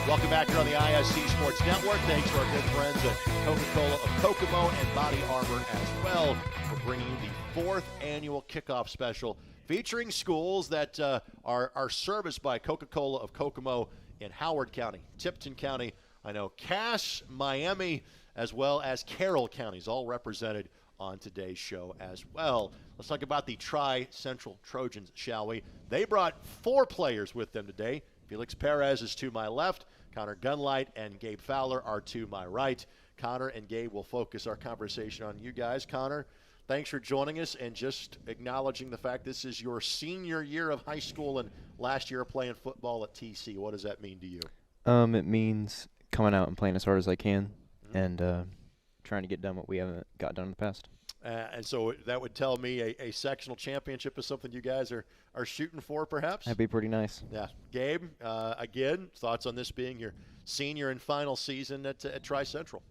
Welcome back here on the ISC Sports Network. Thanks to our good friends at Coca-Cola of Kokomo and Body Armor as well for bringing you the 4th annual kickoff special featuring schools that are serviced by Coca-Cola of Kokomo in Howard County, Tipton County, I know Cass, Miami, as well as Carroll counties, all represented on today's show as well. Let's talk about the Tri-Central Trojans, shall we? They brought 4 players with them today. Felix Perez is to my left. Connor Gunlight and Gabe Fowler are to my right. Connor and Gabe will focus our conversation on you guys. Connor, thanks for joining us and just acknowledging the fact this is your senior year of high school and last year of playing football at TC. What does that mean to you? It means coming out and playing as hard as I can and trying to get done what we haven't got done in the past. And so that would tell me a sectional championship is something you guys are shooting for, perhaps? That'd be pretty nice. Yeah. Gabe, again, thoughts on this being your senior and final season at Tri-Central?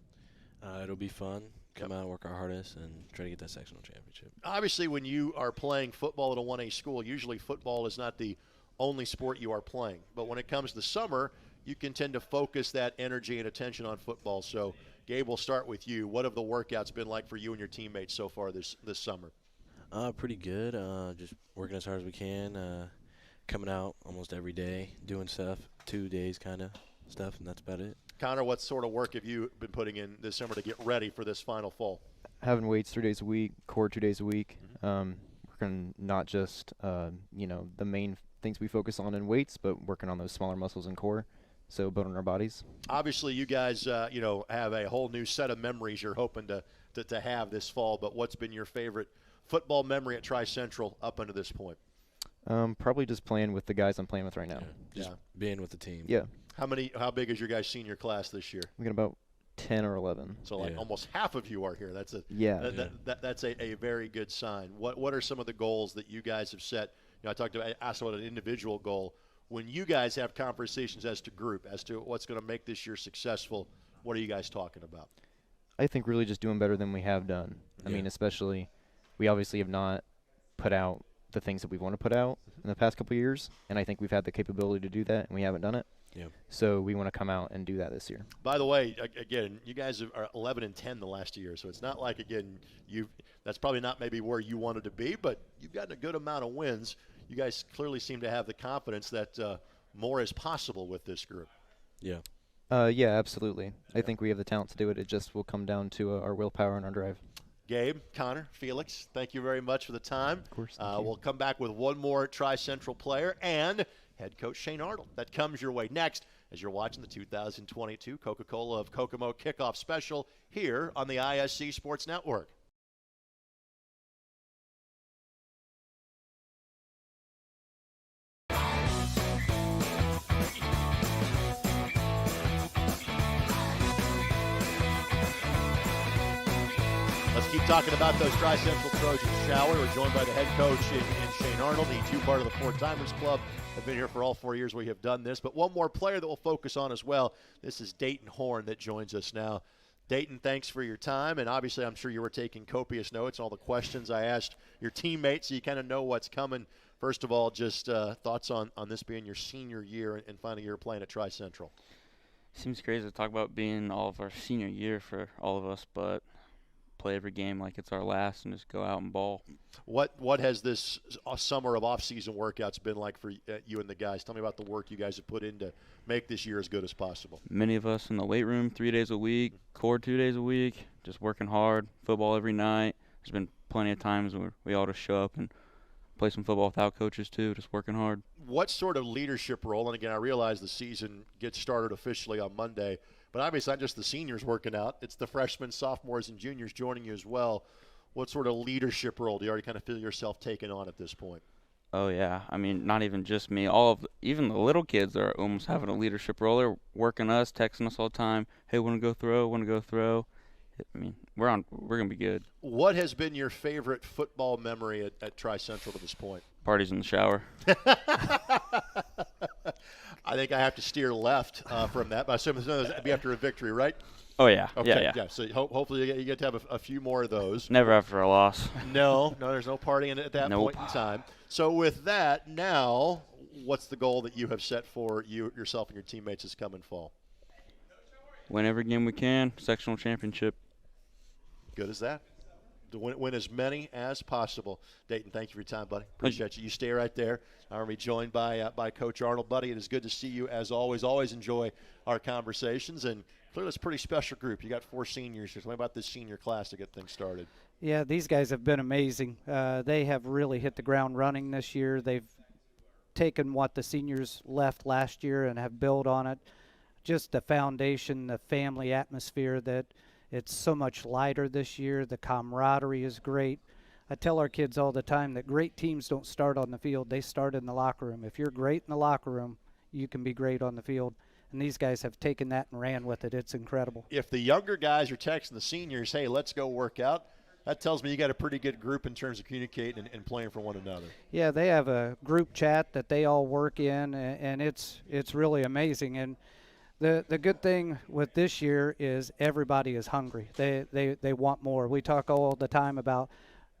It'll be fun. Come out, work our hardest, and try to get that sectional championship. Obviously, when you are playing football at a 1A school, usually football is not the only sport you are playing. But when it comes to summer, you can tend to focus that energy and attention on football. So, Gabe, we'll start with you. What have the workouts been like for you and your teammates so far this summer? Pretty good. Just working as hard as we can. Coming out almost every day, doing stuff, 2 days kind of stuff, and that's about it. Connor, what sort of work have you been putting in this summer to get ready for this final fall? Having weights 3 days a week, core 2 days a week. Working not just the main things we focus on in weights, but working on those smaller muscles and core. So building our bodies. Obviously, you guys, have a whole new set of memories you're hoping to have this fall. But what's been your favorite football memory at Tri-Central up until this point? Probably just playing with the guys I'm playing with right now. Just being with the team. Yeah. How big is your guys' senior class this year? We got about 10 or 11. So almost half of you are here. That's that's a very good sign. What are some of the goals that you guys have set? I asked about an individual goal. When you guys have conversations as to group, as to what's going to make this year successful, what are you guys talking about? I think really just doing better than we have done. I mean, especially we obviously have not put out the things that we want to put out in the past couple of years, and I think we've had the capability to do that, and we haven't done it. Yeah. So we want to come out and do that this year. By the way, again, you guys are 11-10 the last year, so it's not like, again, that's probably not maybe where you wanted to be, but you've gotten a good amount of wins. You guys clearly seem to have the confidence that more is possible with this group. Yeah. Yeah, absolutely. I think we have the talent to do it. It just will come down to our willpower and our drive. Gabe, Connor, Felix, thank you very much for the time. Of course. We'll come back with one more Tri-Central player and head coach Shane Arnold. That comes your way next as you're watching the 2022 Coca-Cola of Kokomo kickoff special here on the ISC Sports Network. Let's keep talking about those Tri-Central Trojans, shall we? We're joined by the head coach in Shane Arnold. The two part of the Four Timers Club have been here for all 4 years we have done this. But one more player that we'll focus on as well. This is Dayton Horn that joins us now. Dayton, thanks for your time. And obviously, I'm sure you were taking copious notes on all the questions I asked your teammates, so you kind of know what's coming. First of all, just thoughts on this being your senior year and final year playing at Tri-Central. Seems crazy to talk about being all of our senior year for all of us, but play every game like it's our last and just go out and ball. What has this summer of off-season workouts been like for you and the guys? Tell me about the work you guys have put in to make this year as good as possible. Many of us in the weight room 3 days a week, core 2 days a week, just working hard, football every night. There's been plenty of times where we all just show up and play some football without coaches too, just working hard. What sort of leadership role, and again, I realize the season gets started officially on Monday, but obviously not just the seniors working out, it's the freshmen, sophomores, and juniors joining you as well. What sort of leadership role do you already kind of feel yourself taking on at this point? Oh, yeah. I mean, not even just me. Even the little kids are almost having a leadership role. They're working us, texting us all the time. Hey, want to go throw? I mean, we're going to be good. What has been your favorite football memory at Tri-Central to this point? Parties in the shower. I think I have to steer left from that, but I assume that'd be after a victory, right? Oh, yeah. Okay, yeah. So hopefully you get to have a few more of those. Never after a loss. No, there's no partying at that point in time. So with that, now, what's the goal that you have set for yourself and your teammates this coming fall? Win every game we can, sectional championship. Good as that. To win as many as possible. Dayton, thank you for your time, buddy. Appreciate you. You stay right there. I'm going to be joined by Coach Arnold, buddy. It is good to see you as always. Always enjoy our conversations. And clearly it's a pretty special group. You got 4 seniors here. Tell me about this senior class to get things started. Yeah, these guys have been amazing. They have really hit the ground running this year. They've taken what the seniors left last year and have built on it. Just the foundation, the family atmosphere, that it's so much lighter this year. The camaraderie is great. I tell our kids all the time that great teams don't start on the field. They start in the locker room. If you're great in the locker room, you can be great on the field. And these guys have taken that and ran with it. It's incredible. If the younger guys are texting the seniors, hey, let's go work out, that tells me you got a pretty good group in terms of communicating and playing for one another. Yeah, they have a group chat that they all work in, and it's really amazing. And the good thing with this year is everybody is hungry. They want more. We talk all the time about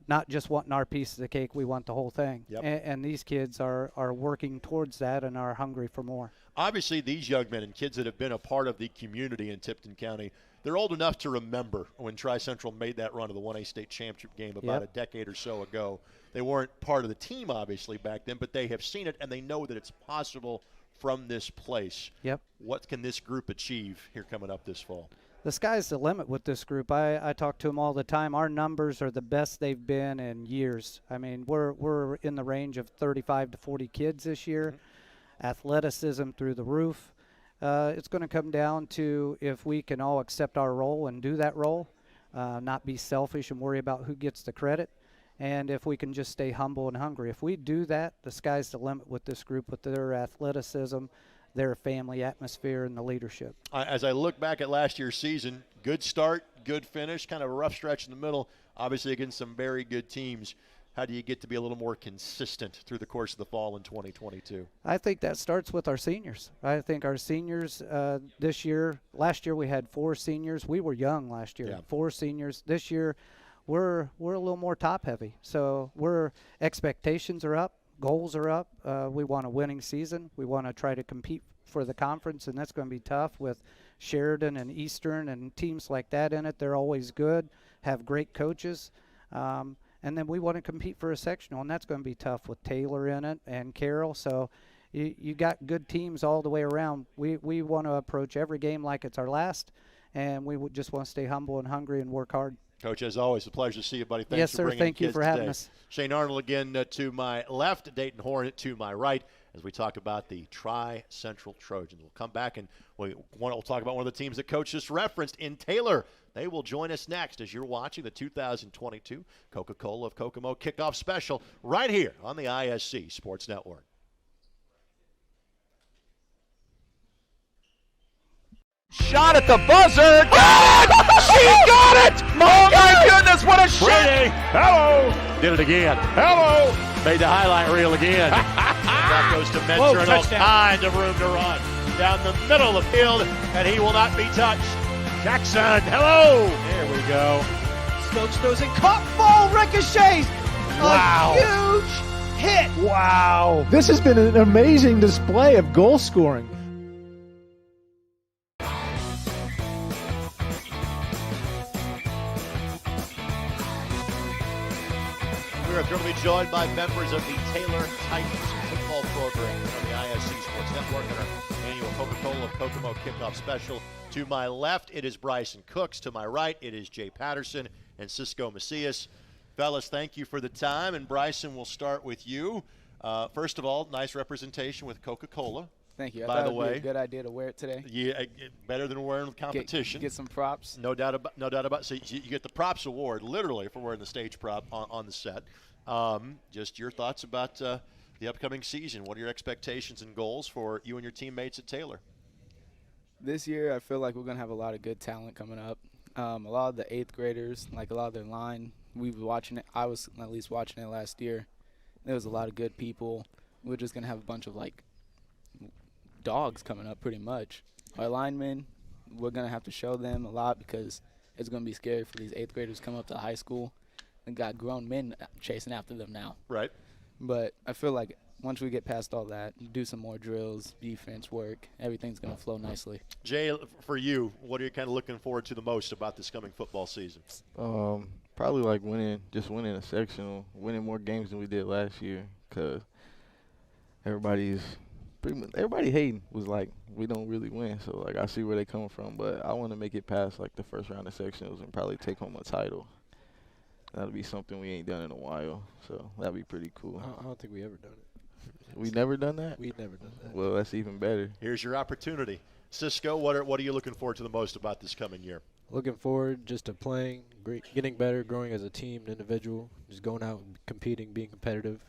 not just wanting our piece of the cake, we want the whole thing. Yep. And these kids are working towards that and are hungry for more. Obviously, these young men and kids that have been a part of the community in Tipton County, they're old enough to remember when Tri-Central made that run of the 1A state championship game about a decade or so ago. They weren't part of the team, obviously, back then, but they have seen it, and they know that it's possible from this place. Yep. What can this group achieve here coming up this fall? The sky's the limit with this group. I talk to them all the time. Our numbers are the best they've been in years. I mean, we're in the range of 35 to 40 kids this year. Athleticism through the roof. It's going to come down to if we can all accept our role and do that role, not be selfish and worry about who gets the credit, and if we can just stay humble and hungry. If we do that, the sky's the limit with this group, with their athleticism, their family atmosphere, and the leadership. As I look back at last year's season, good start, good finish, kind of a rough stretch in the middle, obviously against some very good teams. How do you get to be a little more consistent through the course of the fall in 2022? I think that starts with our seniors. I think our seniors this year, last year we had 4 seniors. We were young last year, 4 seniors. This year we're a little more top heavy. So expectations are up, goals are up. We want a winning season. We want to try to compete for the conference, and that's going to be tough with Sheridan and Eastern and teams like that in it. They're always good, have great coaches. And then we want to compete for a sectional, and that's going to be tough with Taylor in it and Carroll. So you got good teams all the way around. We want to approach every game like it's our last, and we would just want to stay humble and hungry and work hard. Coach, as always, a pleasure to see you, buddy. Thanks yes, for sir. bringing Thank the you kids for having today. us. Shane Arnold again to my left, Dayton Hornet to my right, as we talk about the Tri-Central Trojans. We'll come back and we'll talk about one of the teams that Coach just referenced in Taylor. They will join us next as you're watching the 2022 Coca-Cola of Kokomo kickoff special right here on the ISC Sports Network. Shot at the buzzer. She got it! Oh, my goodness, what a shot! Hello! Did it again. Hello! Made the highlight reel again. That goes to Mentor and all kinds of room to run. Down the middle of the field, and he will not be touched. Jackson, hello! There we go. Stokes throws it, caught, ball ricochets. Wow. A huge hit. Wow. This has been an amazing display of goal scoring. We are thrilled to be joined by members of the Taylor Titans football program on the ISC Sports Network and our annual Coca-Cola of Kokomo kickoff special. To my left, it is Bryson Cooks. To my right, it is Jay Patterson and Cisco Macias. Fellas, thank you for the time. And Bryson, we'll start with you. First of all, nice representation with Coca-Cola. Thank you. By the it would way, be a good idea to wear it today. Yeah, better than wearing the competition. Get some props. No doubt about. So you get the props award, literally, for wearing the stage prop on the set. Just your thoughts about the upcoming season. What are your expectations and goals for you and your teammates at Taylor? This year, I feel like we're gonna have a lot of good talent coming up. A lot of the 8th graders, like a lot of their line, we were watching it. I was at least watching it last year. There was a lot of good people. We're just gonna have a bunch of like dogs coming up, pretty much. Our linemen, we're gonna have to show them a lot because it's gonna be scary for these 8th graders to come up to high school and got grown men chasing after them now. Right. But I feel like once we get past all that, do some more drills, defense work, everything's going to flow nicely. Jay, for you, what are you kind of looking forward to the most about this coming football season? Probably like winning a sectional, winning more games than we did last year, because everybody hating was like, we don't really win. So, like, I see where they coming from, but I want to make it past, like, the first round of sectionals and probably take home a title. That'll be something we ain't done in a while, so that'd be pretty cool. I don't think we ever done it. We never done that? We've never done that. Well, that's even better. Here's your opportunity. Cisco, what are you looking forward to the most about this coming year? Looking forward just to playing, getting better, growing as a team, an individual, just going out and competing, being competitive,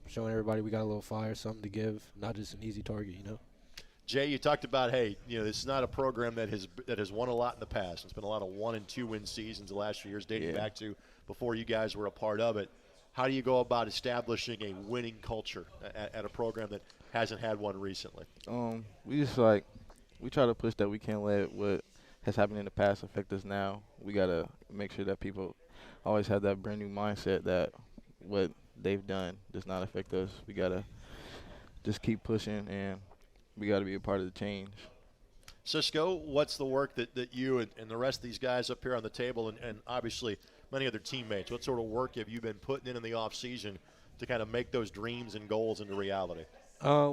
showing everybody we got a little fire, something to give, not just an easy target, you know. Jay, you talked about, hey, this is not a program that has won a lot in the past. It's been a lot of 1 and 2 win seasons the last few years, dating back to before you guys were a part of it. How do you go about establishing a winning culture at a program that hasn't had one recently? We try to push that we can't let what has happened in the past affect us now. We got to make sure that people always have that brand new mindset that what they've done does not affect us. We got to just keep pushing, and we got to be a part of the change. Cisco, what's the work that you and the rest of these guys up here on the table and obviously many other teammates, what sort of work have you been putting in the off season to kind of make those dreams and goals into reality?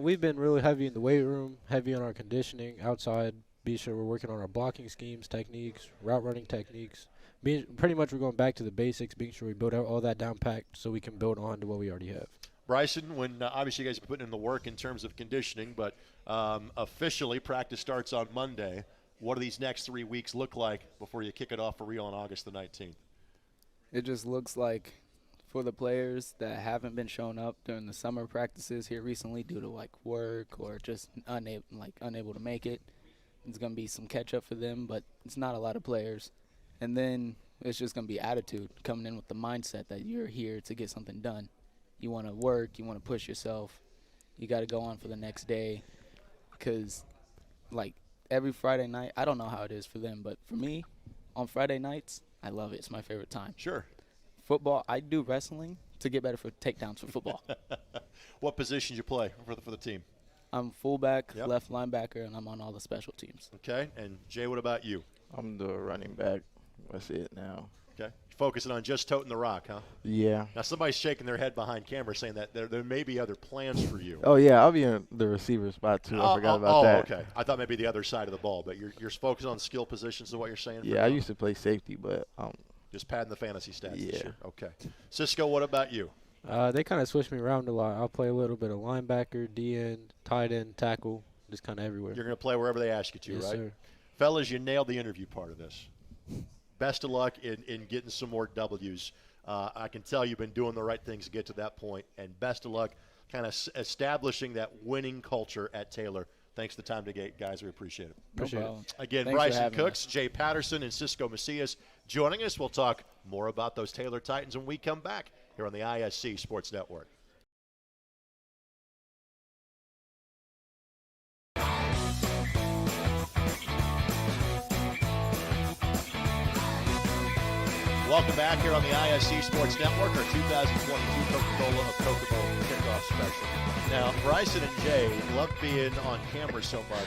We've been really heavy in the weight room, heavy on our conditioning outside. Be sure we're working on our blocking schemes, techniques, route running techniques. Pretty much we're going back to the basics, being sure we build out all that down packed so we can build on to what we already have. Bryson, when obviously you guys have been putting in the work in terms of conditioning, but officially practice starts on Monday. What do these next 3 weeks look like before you kick it off for real on August the 19th? It just looks like for the players that haven't been showing up during the summer practices here recently due to work or just unable to make it, it's going to be some catch up for them, but it's not a lot of players. And then it's just going to be attitude, coming in with the mindset that you're here to get something done. You want to work, you want to push yourself. You got to go on for the next day because every Friday night, I don't know how it is for them, but for me, on Friday nights, I love it. It's my favorite time. Sure. Football, I do wrestling to get better for takedowns for football. What positions you play for the team? I'm fullback, left linebacker, and I'm on all the special teams. Okay. And Jay, what about you? I'm the running back. That's it now. Okay. Focusing on just toting the rock, huh? Yeah. Now somebody's shaking their head behind camera saying that there may be other plans for you. Oh, yeah. I'll be in the receiver spot, too. I forgot about that. Okay. I thought maybe the other side of the ball, but you're focused on skill positions is what you're saying? Yeah, I used to play safety, but just padding the fantasy stats this Yeah. year. Okay. Cisco, what about you? They kind of switch me around a lot. I'll play a little bit of linebacker, D-end, tight end, tackle, just kind of everywhere. You're going to play wherever they ask you to, yes, right? Sir. Fellas, you nailed the interview part of this. Best of luck in getting some more W's. I can tell you've been doing the right things to get to that point, and best of luck kind of establishing that winning culture at Taylor. Thanks for the time today, guys. We appreciate it. Appreciate it. Again, Thanks Bryson Cooks, Jay Patterson, and Cisco Macias joining us. We'll talk more about those Taylor Titans when we come back here on the ISC Sports Network. Welcome back here on the ISC Sports Network, our 2022 Coca-Cola of Kokomo kickoff special. Now, Bryson and Jay love being on camera so much.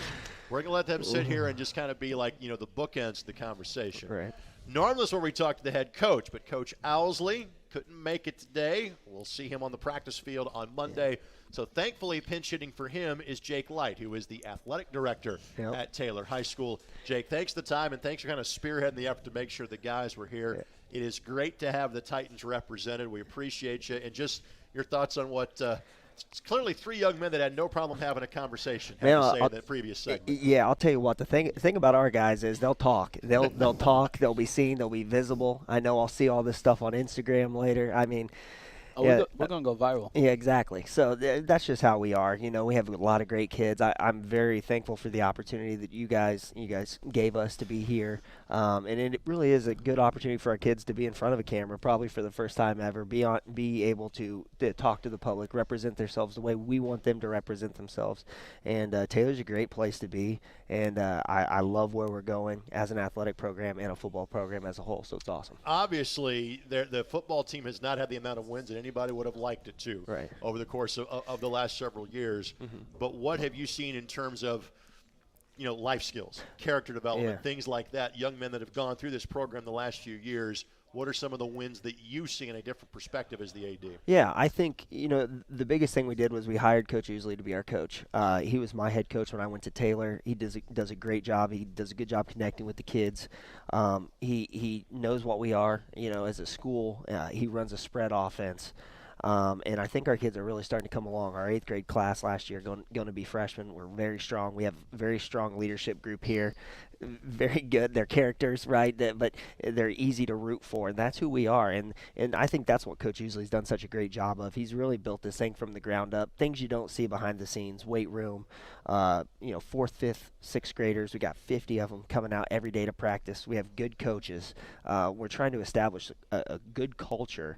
We're going to let them sit here and just kind of be like, the bookends of the conversation. Right. Normally is where we talk to the head coach, but Coach Owsley couldn't make it today. We'll see him on the practice field on Monday. So thankfully, pinch hitting for him is Jake Light, who is the athletic director at Taylor High School. Jake, thanks for the time, and thanks for kind of spearheading the effort to make sure the guys were here. Yeah. It is great to have the Titans represented. We appreciate you. And just your thoughts on what it's clearly three young men that had no problem having a conversation, in that previous segment. Yeah, I'll tell you what. The thing about our guys is they'll talk. They'll talk. They'll be seen. They'll be visible. I know I'll see all this stuff on Instagram later. I mean, we're going to go viral. Yeah, exactly. So that's just how we are. We have a lot of great kids. I'm very thankful for the opportunity that you guys gave us to be here. And it really is a good opportunity for our kids to be in front of a camera, probably for the first time ever, be able to talk to the public, represent themselves the way we want them to represent themselves. And Taylor's a great place to be. And I love where we're going as an athletic program and a football program as a whole. So it's awesome. Obviously, the football team has not had the amount of wins that anybody would have liked it to over the course of the last several years. Mm-hmm. But what have you seen in terms of life skills, character development, things like that, young men that have gone through this program the last few years? What are some of the wins that you see in a different perspective as the AD? Yeah, I think, the biggest thing we did was we hired Coach Ousley to be our coach. He was my head coach when I went to Taylor. He does a great job. He does a good job connecting with the kids. He knows what we are, as a school. He runs a spread offense. And I think our kids are really starting to come along. Our 8th grade class last year going to be freshmen. We're very strong. We have a very strong leadership group here. Very good. They're characters, right? But they're easy to root for, and that's who we are. And I think that's what Coach Usley's done such a great job of. He's really built this thing from the ground up. Things you don't see behind the scenes. Weight room, 4th, 5th, 6th graders. We got 50 of them coming out every day to practice. We have good coaches. We're trying to establish a good culture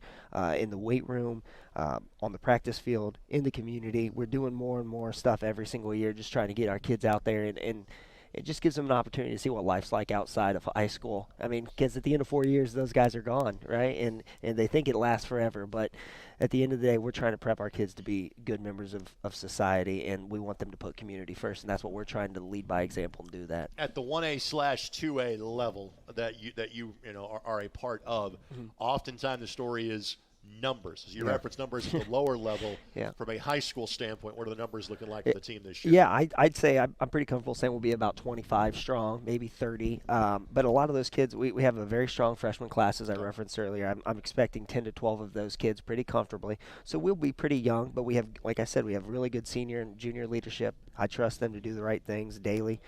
in the weight room, on the practice field, in the community. We're doing more and more stuff every single year, just trying to get our kids out there, and it just gives them an opportunity to see what life's like outside of high school. I mean, because at the end of 4 years, those guys are gone, right? And they think it lasts forever. But at the end of the day, we're trying to prep our kids to be good members of society, and we want them to put community first, and that's what we're trying to lead by example and do that. At the 1A/2A level that you are a part of, oftentimes the story is numbers. As you reference numbers at the lower level, from a high school standpoint, what are the numbers looking like for the team this year? Yeah, I'd say I'm pretty comfortable saying we'll be about 25 strong, maybe 30. But a lot of those kids, we have a very strong freshman class, as I referenced earlier. I'm expecting 10 to 12 of those kids pretty comfortably. So we'll be pretty young, but we have, like I said, we have really good senior and junior leadership. I trust them to do the right things daily,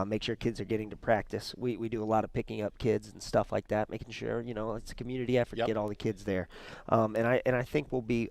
make sure kids are getting to practice. We do a lot of picking up kids and stuff like that, making sure, it's a community effort to get all the kids there. And I think we'll be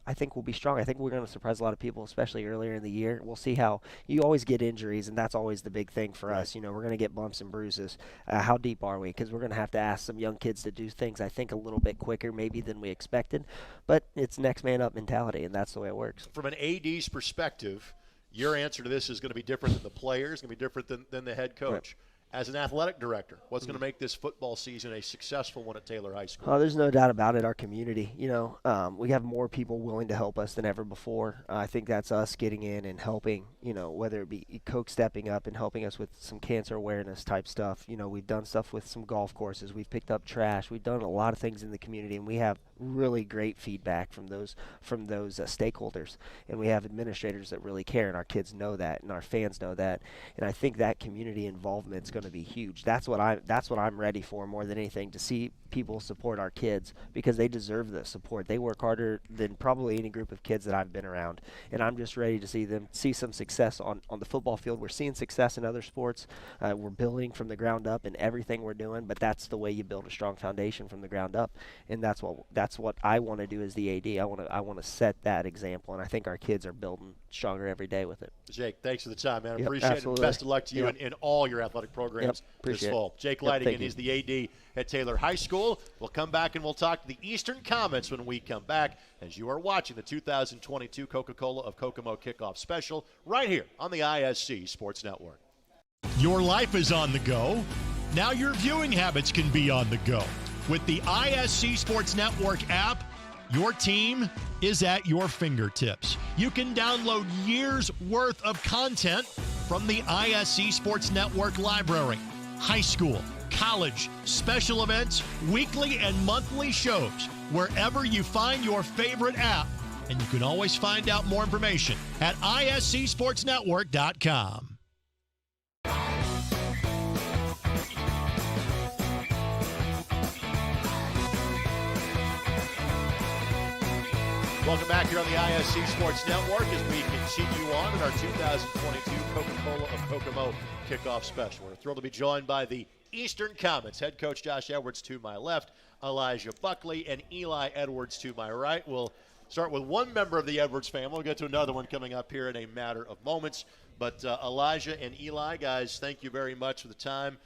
strong. I think we're going to surprise a lot of people, especially earlier in the year. We'll see how you always get injuries, and that's always the big thing for us. We're going to get bumps and bruises. How deep are we? Because we're going to have to ask some young kids to do things, I think, a little bit quicker maybe than we expected. But it's next man up mentality, and that's the way it works. From an AD's perspective, your answer to this is going to be different than the players, going to be different than the head coach. Right. As an athletic director, what's going to make this football season a successful one at Taylor High School? Oh, there's no doubt about it. Our community, we have more people willing to help us than ever before. I think that's us getting in and helping, whether it be Coke stepping up and helping us with some cancer awareness type stuff. We've done stuff with some golf courses. We've picked up trash. We've done a lot of things in the community, and we have really great feedback from those stakeholders. And we have administrators that really care, and our kids know that, and our fans know that. And I think that community involvement is going to be huge. That's what I'm ready for more than anything, to see people support our kids, because they deserve the support. They work harder than probably any group of kids that I've been around, and I'm just ready to see them see some success on the football field. We're seeing success in other sports. We're building from the ground up in everything we're doing, but that's the way you build a strong foundation, from the ground up, and that's what I want to do as the AD. I want to set that example, and I think our kids are building stronger every day with it. Jake, thanks for the time, man. I Yep, appreciate absolutely. it. Best of luck to you in all your athletic programs this fall. Jake Leidigan is the AD at Taylor High School. We'll come back and we'll talk to the Eastern Comets when we come back, as you are watching the 2022 Coca-Cola of Kokomo kickoff special right here on the ISC Sports Network. Your life is on the go. Now your viewing habits can be on the go. With the ISC Sports Network app, your team is at your fingertips. You can download years' worth of content from the ISC Sports Network library. High school, college, special events, weekly and monthly shows, wherever you find your favorite app. And you can always find out more information at iscsportsnetwork.com. Welcome back here on the ISC Sports Network as we continue on in our 2022 Coca-Cola of Kokomo kickoff special. We're thrilled to be joined by the Eastern Comets, head coach Josh Edwards to my left, Elijah Buckley, and Eli Edwards to my right. We'll start with one member of the Edwards family. We'll get to another one coming up here in a matter of moments. But Elijah and Eli, guys, thank you very much for the time.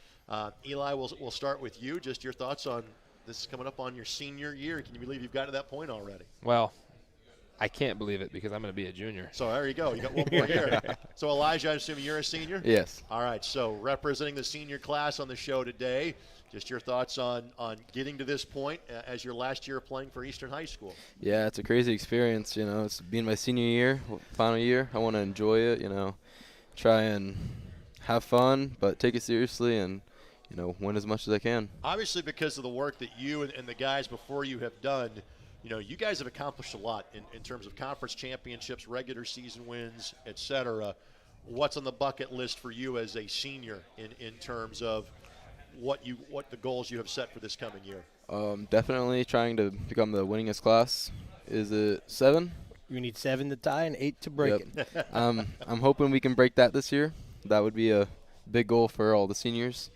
Eli, we'll start with you. Just your thoughts on this is coming up on your senior year. Can you believe you've gotten to that point already? Well, I can't believe it because I'm going to be a junior. So there you go. You got one more year. So, Elijah, I'm assuming you're a senior? Yes. All right. So representing the senior class on the show today, just your thoughts on getting to this point as your last year of playing for Eastern High School. Yeah, it's a crazy experience. It's being my senior year, final year. I want to enjoy it, try and have fun, but take it seriously and, win as much as I can. Obviously, because of the work that you and the guys before you have done, you guys have accomplished a lot in terms of conference championships, regular season wins, etc. What's on the bucket list for you as a senior in terms of what the goals you have set for this coming year? Definitely trying to become the winningest class. Is it 7? You need 7 to tie and 8 to break Yep. it. I'm hoping we can break that this year. That would be a big goal for all the seniors.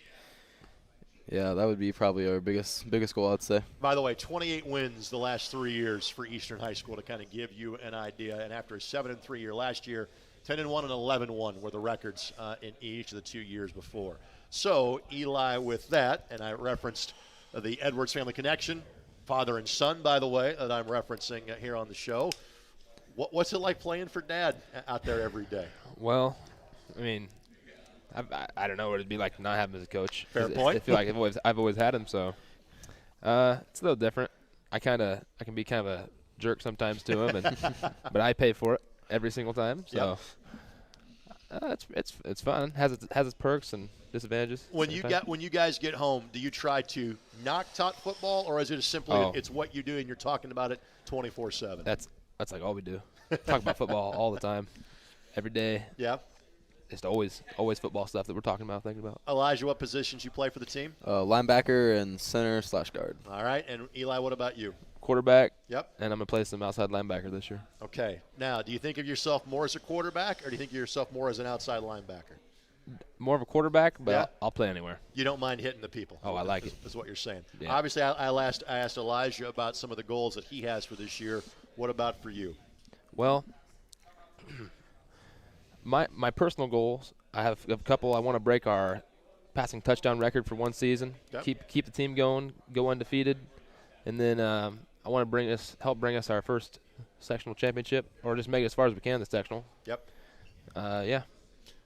Yeah, that would be probably our biggest goal, I'd say. By the way, 28 wins the last 3 years for Eastern High School to kind of give you an idea. And after a 7-3 year last year, 10-1 and 11-1 were the records in each of the 2 years before. So Eli, with that, and I referenced the Edwards family connection, father and son, by the way, that I'm referencing here on the show. What's it like playing for Dad out there every day? Well, I mean, I don't know what it'd be like to not have him as a coach. Fair point. I feel like I've always had him, so it's a little different. I can be kind of a jerk sometimes to him, but I pay for it every single time. So it's fun. Has its perks and disadvantages. When you guys get home, do you try to not talk football, or is it simply it's what you do and you're talking about it 24/7? That's like all we do. Talk about football all the time, every day. Yeah. Just always football stuff that we're talking about, thinking about. Elijah, what positions you play for the team? Linebacker and center/guard. All right. And Eli, what about you? Quarterback. Yep. And I'm going to play some outside linebacker this year. Okay. Now, do you think of yourself more as a quarterback, or do you think of yourself more as an outside linebacker? More of a quarterback, but Yeah. I'll play anywhere. You don't mind hitting the people. Oh, I like it. Is what you're saying. Yeah. Obviously, I asked Elijah about some of the goals that he has for this year. What about for you? Well, my personal goals, I have a couple. I want to break our passing touchdown record for one season. Yep. Keep the team going, go undefeated, and then I want to help bring us our first sectional championship, or just make it as far as we can the sectional. Yep. Yeah.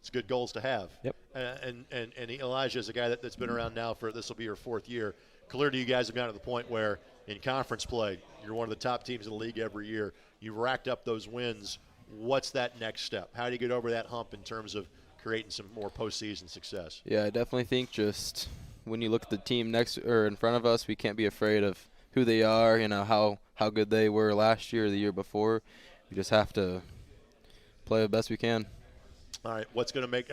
It's good goals to have. Yep. And Elijah is a guy that's been around now for this will be your 4th year. Clearly, you guys have gotten to the point where in conference play, you're one of the top teams in the league every year. You've racked up those wins. What's that next step? How do you get over that hump in terms of creating some more postseason success? Yeah, I definitely think just when you look at the team next or in front of us, we can't be afraid of who they are, how good they were last year or the year before. We just have to play the best we can. All right, what's going to make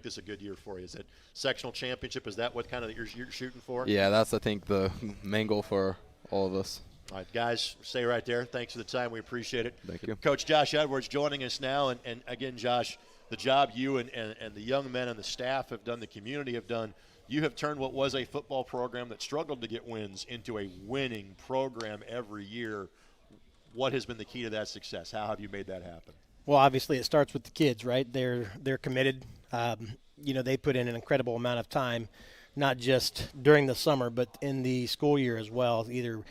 this a good year for you? Is it sectional championship? Is that what kind of you're shooting for? Yeah, that's, I think, the main goal for all of us. All right, guys, stay right there. Thanks for the time. We appreciate it. Thank you. Coach Josh Edwards joining us now. And again, Josh, the job you and the young men and the staff have done, the community have done, you have turned what was a football program that struggled to get wins into a winning program every year. What has been the key to that success? How have you made that happen? Well, obviously it starts with the kids, right? They're committed. They put in an incredible amount of time, not just during the summer, but in the school year as well, either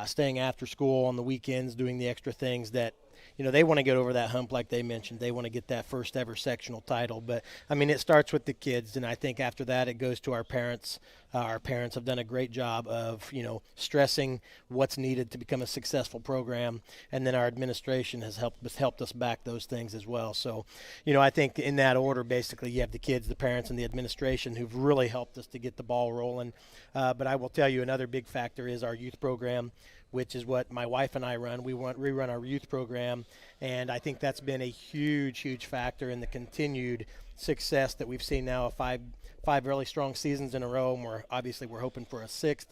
staying after school on the weekends, doing the extra things that, they want to get over that hump like they mentioned. They want to get that first ever sectional title. But, it starts with the kids, and I think after that it goes to our parents. Our parents have done a great job of, stressing what's needed to become a successful program, and then our administration has helped us back those things as well. So, I think in that order, basically, you have the kids, the parents, and the administration who've really helped us to get the ball rolling. But I will tell you another big factor is our youth program, which is what my wife and I run. We run our youth program, and I think that's been a huge, huge factor in the continued success that we've seen now of five really strong seasons in a row, and we're hoping for a 6th.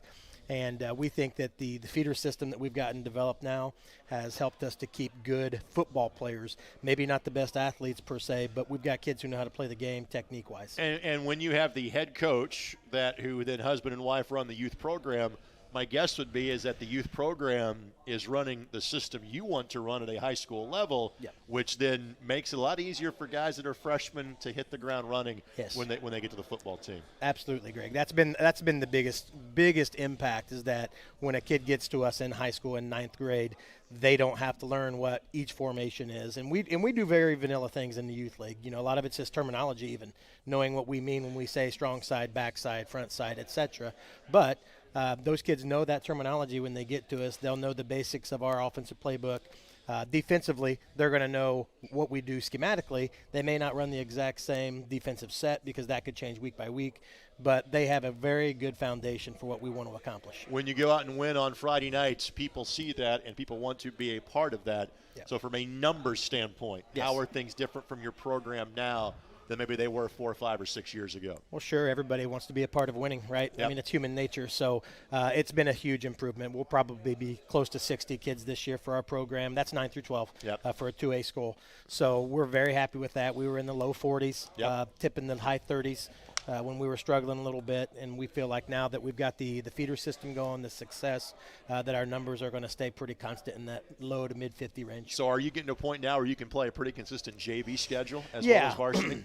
And we think that the feeder system that we've gotten developed now has helped us to keep good football players. Maybe not the best athletes per se, but we've got kids who know how to play the game technique-wise. And when you have the head coach who then husband and wife run the youth program, my guess would be is that the youth program is running the system you want to run at a high school level, which then makes it a lot easier for guys that are freshmen to hit the ground running when they get to the football team. Absolutely, Greg. That's been the biggest impact is that when a kid gets to us in high school in 9th grade, they don't have to learn what each formation is. And we do very vanilla things in the youth league. A lot of it's just terminology, even knowing what we mean when we say strong side, back side, front side, etc. But those kids know that terminology when they get to us. They'll know the basics of our offensive playbook. Defensively, they're going to know what we do schematically. They may not run the exact same defensive set because that could change week by week, but they have a very good foundation for what we want to accomplish. When you go out and win on Friday nights, people see that and people want to be a part of that. So from a numbers standpoint, how are things different from your program now than maybe they were 4, 5, or 6 years ago. Well, sure, everybody wants to be a part of winning, right? Yep. I mean, it's human nature. So it's been a huge improvement. We'll probably be close to 60 kids this year for our program. That's 9 through 12 for a 2A school. So we're very happy with that. We were in the low 40s, tipping the high 30s. When we were struggling a little bit, and we feel like now that we've got the feeder system going, the success, that our numbers are going to stay pretty constant in that low to mid 50 range. So are you getting to a point now where you can play a pretty consistent JV schedule as well as varsity?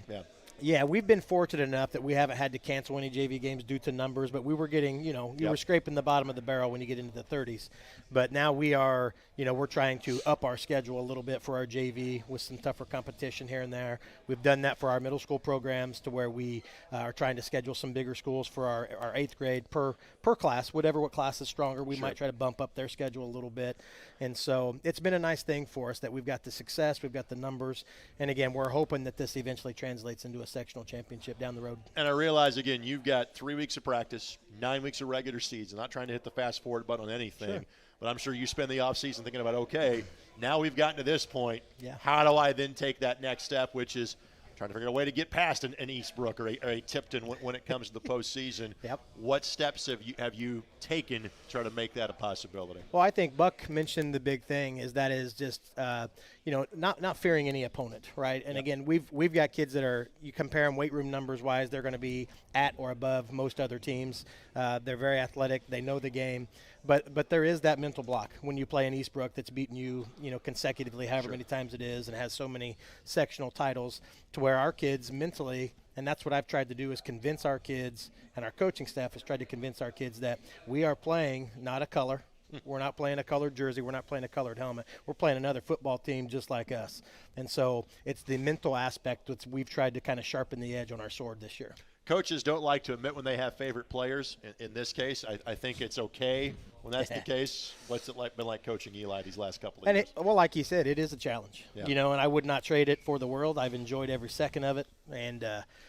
Yeah, we've been fortunate enough that we haven't had to cancel any JV games due to numbers, but we were getting, you were scraping the bottom of the barrel when you get into the 30s. But now we are, we're trying to up our schedule a little bit for our JV with some tougher competition here and there. We've done that for our middle school programs to where we are trying to schedule some bigger schools for our 8th grade per class. What class is stronger, we might try to bump up their schedule a little bit. And so it's been a nice thing for us that we've got the success, we've got the numbers, and again, we're hoping that this eventually translates into a sectional championship down the road. And I realize, again, you've got 3 weeks of practice, 9 weeks of regular season. Not trying to hit the fast forward button on anything, but I'm sure you spend the offseason thinking about, okay, now we've gotten to this point. How do I then take that next step, which is trying to figure out a way to get past an Eastbrook or a Tipton when it comes to the postseason. What steps have you taken to try to make that a possibility? Well, I think Buck mentioned the big thing is just not fearing any opponent, right? And again, we've got kids that are, you compare them weight room numbers wise, they're going to be at or above most other teams. They're very athletic, they know the game. But there is that mental block when you play an Eastbrook that's beaten you, consecutively, however many times it is, and has so many sectional titles, to where our kids mentally, and that's what I've tried to do, is convince our kids, and our coaching staff has tried to convince our kids that we are playing not a color. We're not playing a colored jersey. We're not playing a colored helmet. We're playing another football team just like us. And so it's the mental aspect that we've tried to kind of sharpen the edge on our sword this year. Coaches don't like to admit when they have favorite players. In this case, I think it's okay when that's the case. What's it been like coaching Eli these last couple of years? Well, like you said, it is a challenge. Yeah. And I would not trade it for the world. I've enjoyed every second of it. And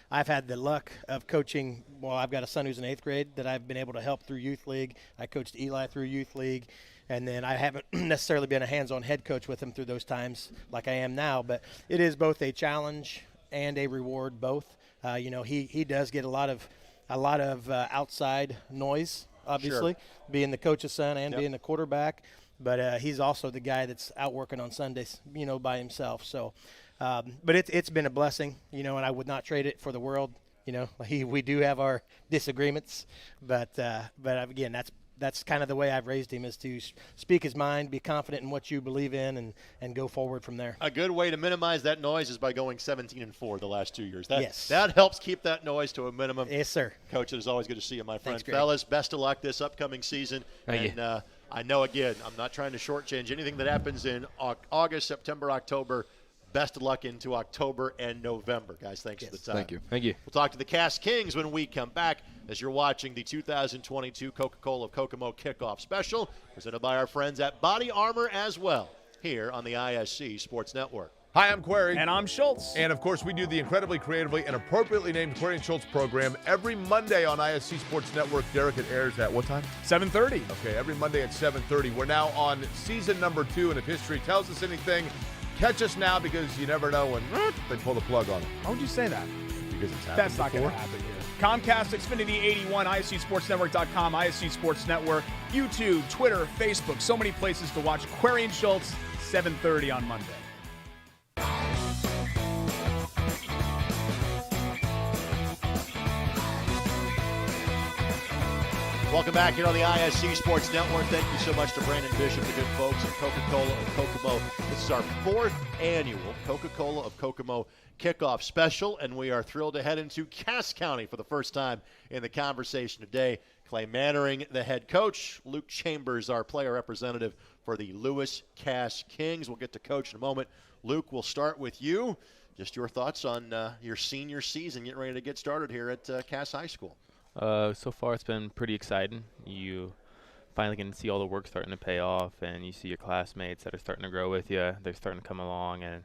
I've had the luck of coaching. Well, I've got a son who's in 8th grade that I've been able to help through youth league. I coached Eli through youth league. And then I haven't necessarily been a hands-on head coach with him through those times like I am now. But it is both a challenge and a reward, both. He does get a lot of outside noise, obviously, being the coach's son and being the quarterback. But he's also the guy that's out working on Sundays, by himself. So, but it's been a blessing, and I would not trade it for the world. We do have our disagreements, but again, that's kind of the way I've raised him, is to speak his mind, be confident in what you believe in, and go forward from there. A good way to minimize that noise is by going 17-4 the last 2 years. Yes. That helps keep that noise to a minimum. Yes, sir. Coach, it is always good to see you, my friend. Thanks, Greg. Fellas, best of luck this upcoming season. Thank you. I know, again, I'm not trying to shortchange anything that happens in August, September, October. Best of luck into October and November. Guys, thanks for the time. Thank you. Thank you. We'll talk to the Cass Kings when we come back as you're watching the 2022 Coca-Cola of Kokomo Kickoff Special, presented by our friends at Body Armor as well, here on the ISC Sports Network. Hi, I'm Query. And I'm Schultz. And, of course, we do the incredibly creatively and appropriately named Query and Schultz program every Monday on ISC Sports Network. Derek, it airs at what time? 7:30. Okay, every Monday at 7:30. We're now on season number 2, and if history tells us anything, catch us now, because you never know when they pull the plug on it. Why would you say that? Because it's happened That's not going before. to happen here. Comcast, Xfinity 81, ISCSportsNetwork.com, ISC Sports Network, YouTube, Twitter, Facebook, so many places to watch Query and Schultz, 7:30 on Monday. Welcome back here on the ISC Sports Network. Thank you so much to Brandon Bishop, the good folks at Coca-Cola of Kokomo. This is our 4th annual Coca-Cola of Kokomo kickoff special, and we are thrilled to head into Cass County for the first time in the conversation today. Clay Mannering, the head coach. Luke Chambers, our player representative for the Lewis Cass Kings. We'll get to coach in a moment. Luke, we'll start with you. Just your thoughts on your senior season, getting ready to get started here at Cass High School. So far it's been pretty exciting. You finally can see all the work starting to pay off, and you see your classmates that are starting to grow with you. They're starting to come along, and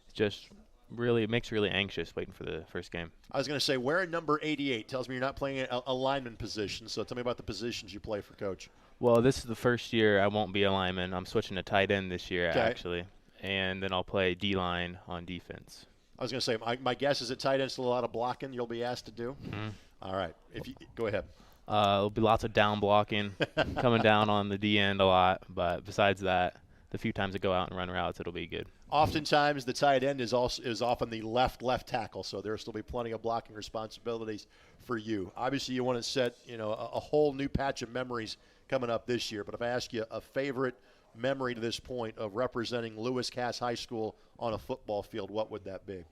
it's just really, it makes you really anxious waiting for the first game. I was going to say, wearing number 88 tells me you're not playing a lineman position, so tell me about the positions you play for Coach. Well, this is the first year I won't be a lineman. I'm switching to tight end this year, Okay. actually, and then I'll play D-line on defense. I was going to say, my guess is at tight end, still a lot of blocking you'll be asked to do. Mm-hmm. All right. If you go ahead. There'll be lots of down blocking, coming down on the D end a lot. But besides that, the few times I go out and run routes, it'll be good. Oftentimes, the tight end is often the left tackle, so there'll still be plenty of blocking responsibilities for you. Obviously, you want to set a whole new patch of memories coming up this year. But if I ask you a favorite memory to this point of representing Lewis Cass High School on a football field, what would that be?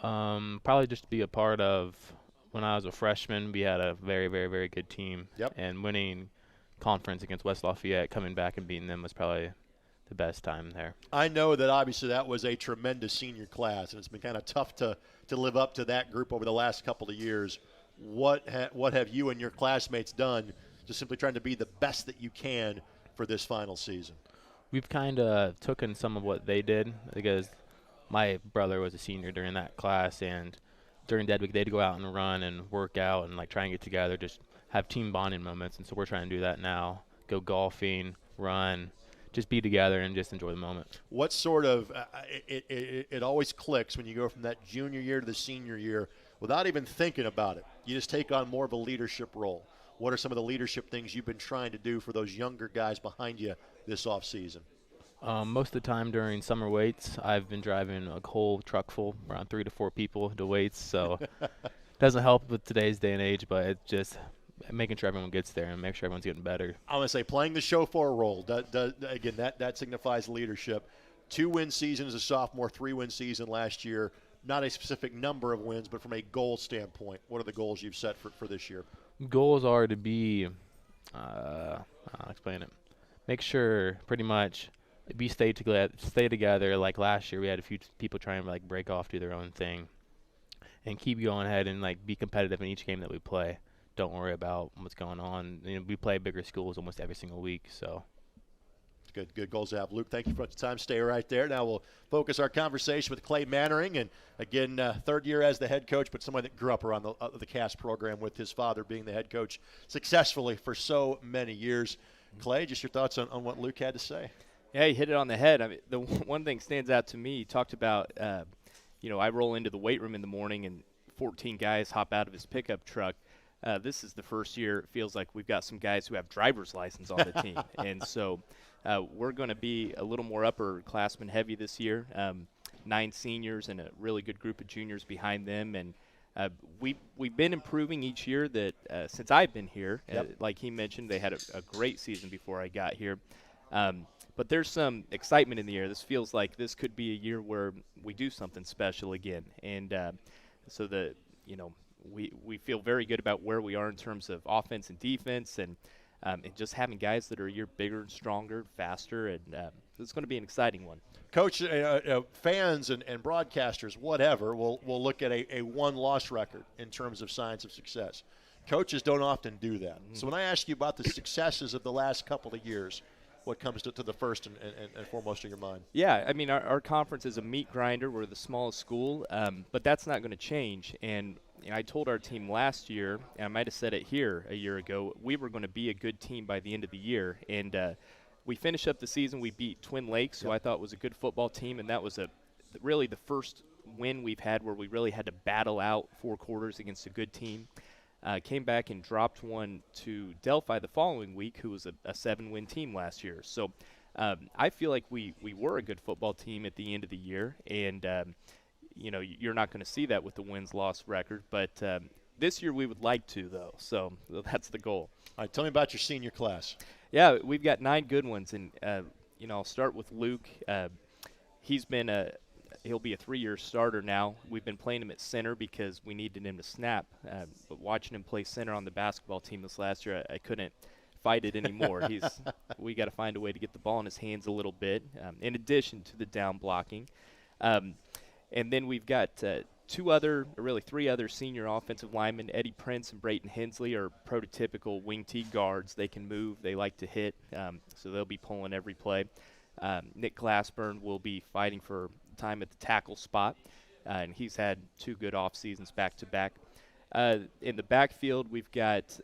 Probably just to be a part of. When I was a freshman, we had a very, very, very good team. Yep. And winning conference against West Lafayette, coming back and beating them was probably the best time there. I know that obviously that was a tremendous senior class, and it's been kind of tough to live up to that group over the last couple of years. What have you and your classmates done to simply trying to be the best that you can for this final season? We've kind of taken some of what they did because my brother was a senior during that class, and during dead week, they'd go out and run and work out and try and get together, just have team bonding moments. And so we're trying to do that now. Go golfing, run, just be together and just enjoy the moment. What sort of it always clicks when you go from that junior year to the senior year without even thinking about it. You just take on more of a leadership role. What are some of the leadership things you've been trying to do for those younger guys behind you this off season? Most of the time during summer weights, I've been driving a whole truck full, around 3 to 4 people to weights. So it doesn't help with today's day and age, but it's just making sure everyone gets there and make sure everyone's getting better. I'm going to say playing the chauffeur role. Again, that signifies leadership. 2-win season as a sophomore, 3-win season last year. Not a specific number of wins, but from a goal standpoint, what are the goals you've set for this year? Goals are to be, I'll explain it. Make sure pretty much stay together. Like last year, we had a few people trying to break off, do their own thing, and keep going ahead and be competitive in each game that we play. Don't worry about what's going on. We play bigger schools almost every single week, so. Good goals to have. Luke, thank you for the time. Stay right there. Now we'll focus our conversation with Clay Mannering, and again, third year as the head coach, but someone that grew up around the Cass program with his father being the head coach successfully for so many years. Clay, just your thoughts on what Luke had to say. Yeah, he hit it on the head. I mean, the one thing stands out to me. He talked about, I roll into the weight room in the morning and 14 guys hop out of his pickup truck. This is the first year it feels like we've got some guys who have driver's license on the team. And so we're going to be a little more upperclassmen heavy this year. 9 seniors and a really good group of juniors behind them. And we've been improving each year that since I've been here. Yep. Like he mentioned, they had a great season before I got here. But there's some excitement in the air. This feels like this could be a year where we do something special again. And so we feel very good about where we are in terms of offense and defense and just having guys that are a year bigger and stronger, faster, and it's going to be an exciting one. Coach, fans and broadcasters, whatever, will look at a one-loss record in terms of signs of success. Coaches don't often do that. Mm-hmm. So when I ask you about the successes of the last couple of years, what comes to the first and foremost in your mind? Yeah, I mean, our conference is a meat grinder. We're the smallest school, but that's not going to change. And I told our team last year, and I might have said it here a year ago, we were going to be a good team by the end of the year. And we finished up the season. We beat Twin Lakes, who I thought was a good football team, and that was really the first win we've had where we really had to battle out 4 quarters against a good team. Came back and dropped one to Delphi the following week, who was a 7-win team last year. So I feel like we were a good football team at the end of the year, and you're not going to see that with the wins-loss record. But this year we would like to, though. So that's the goal. All right, tell me about your senior class. Yeah, we've got 9 good ones, and I'll start with Luke. He'll be a 3-year starter now. We've been playing him at center because we needed him to snap. But watching him play center on the basketball team this last year, I couldn't fight it anymore. We got to find a way to get the ball in his hands a little bit, in addition to the down blocking. And then we've got 3 other senior offensive linemen. Eddie Prince and Brayton Hensley are prototypical wing T guards. They can move. They like to hit, so they'll be pulling every play. Nick Glassburn will be fighting for time at the tackle spot, and he's had 2 good off seasons back to back. In the backfield, we've got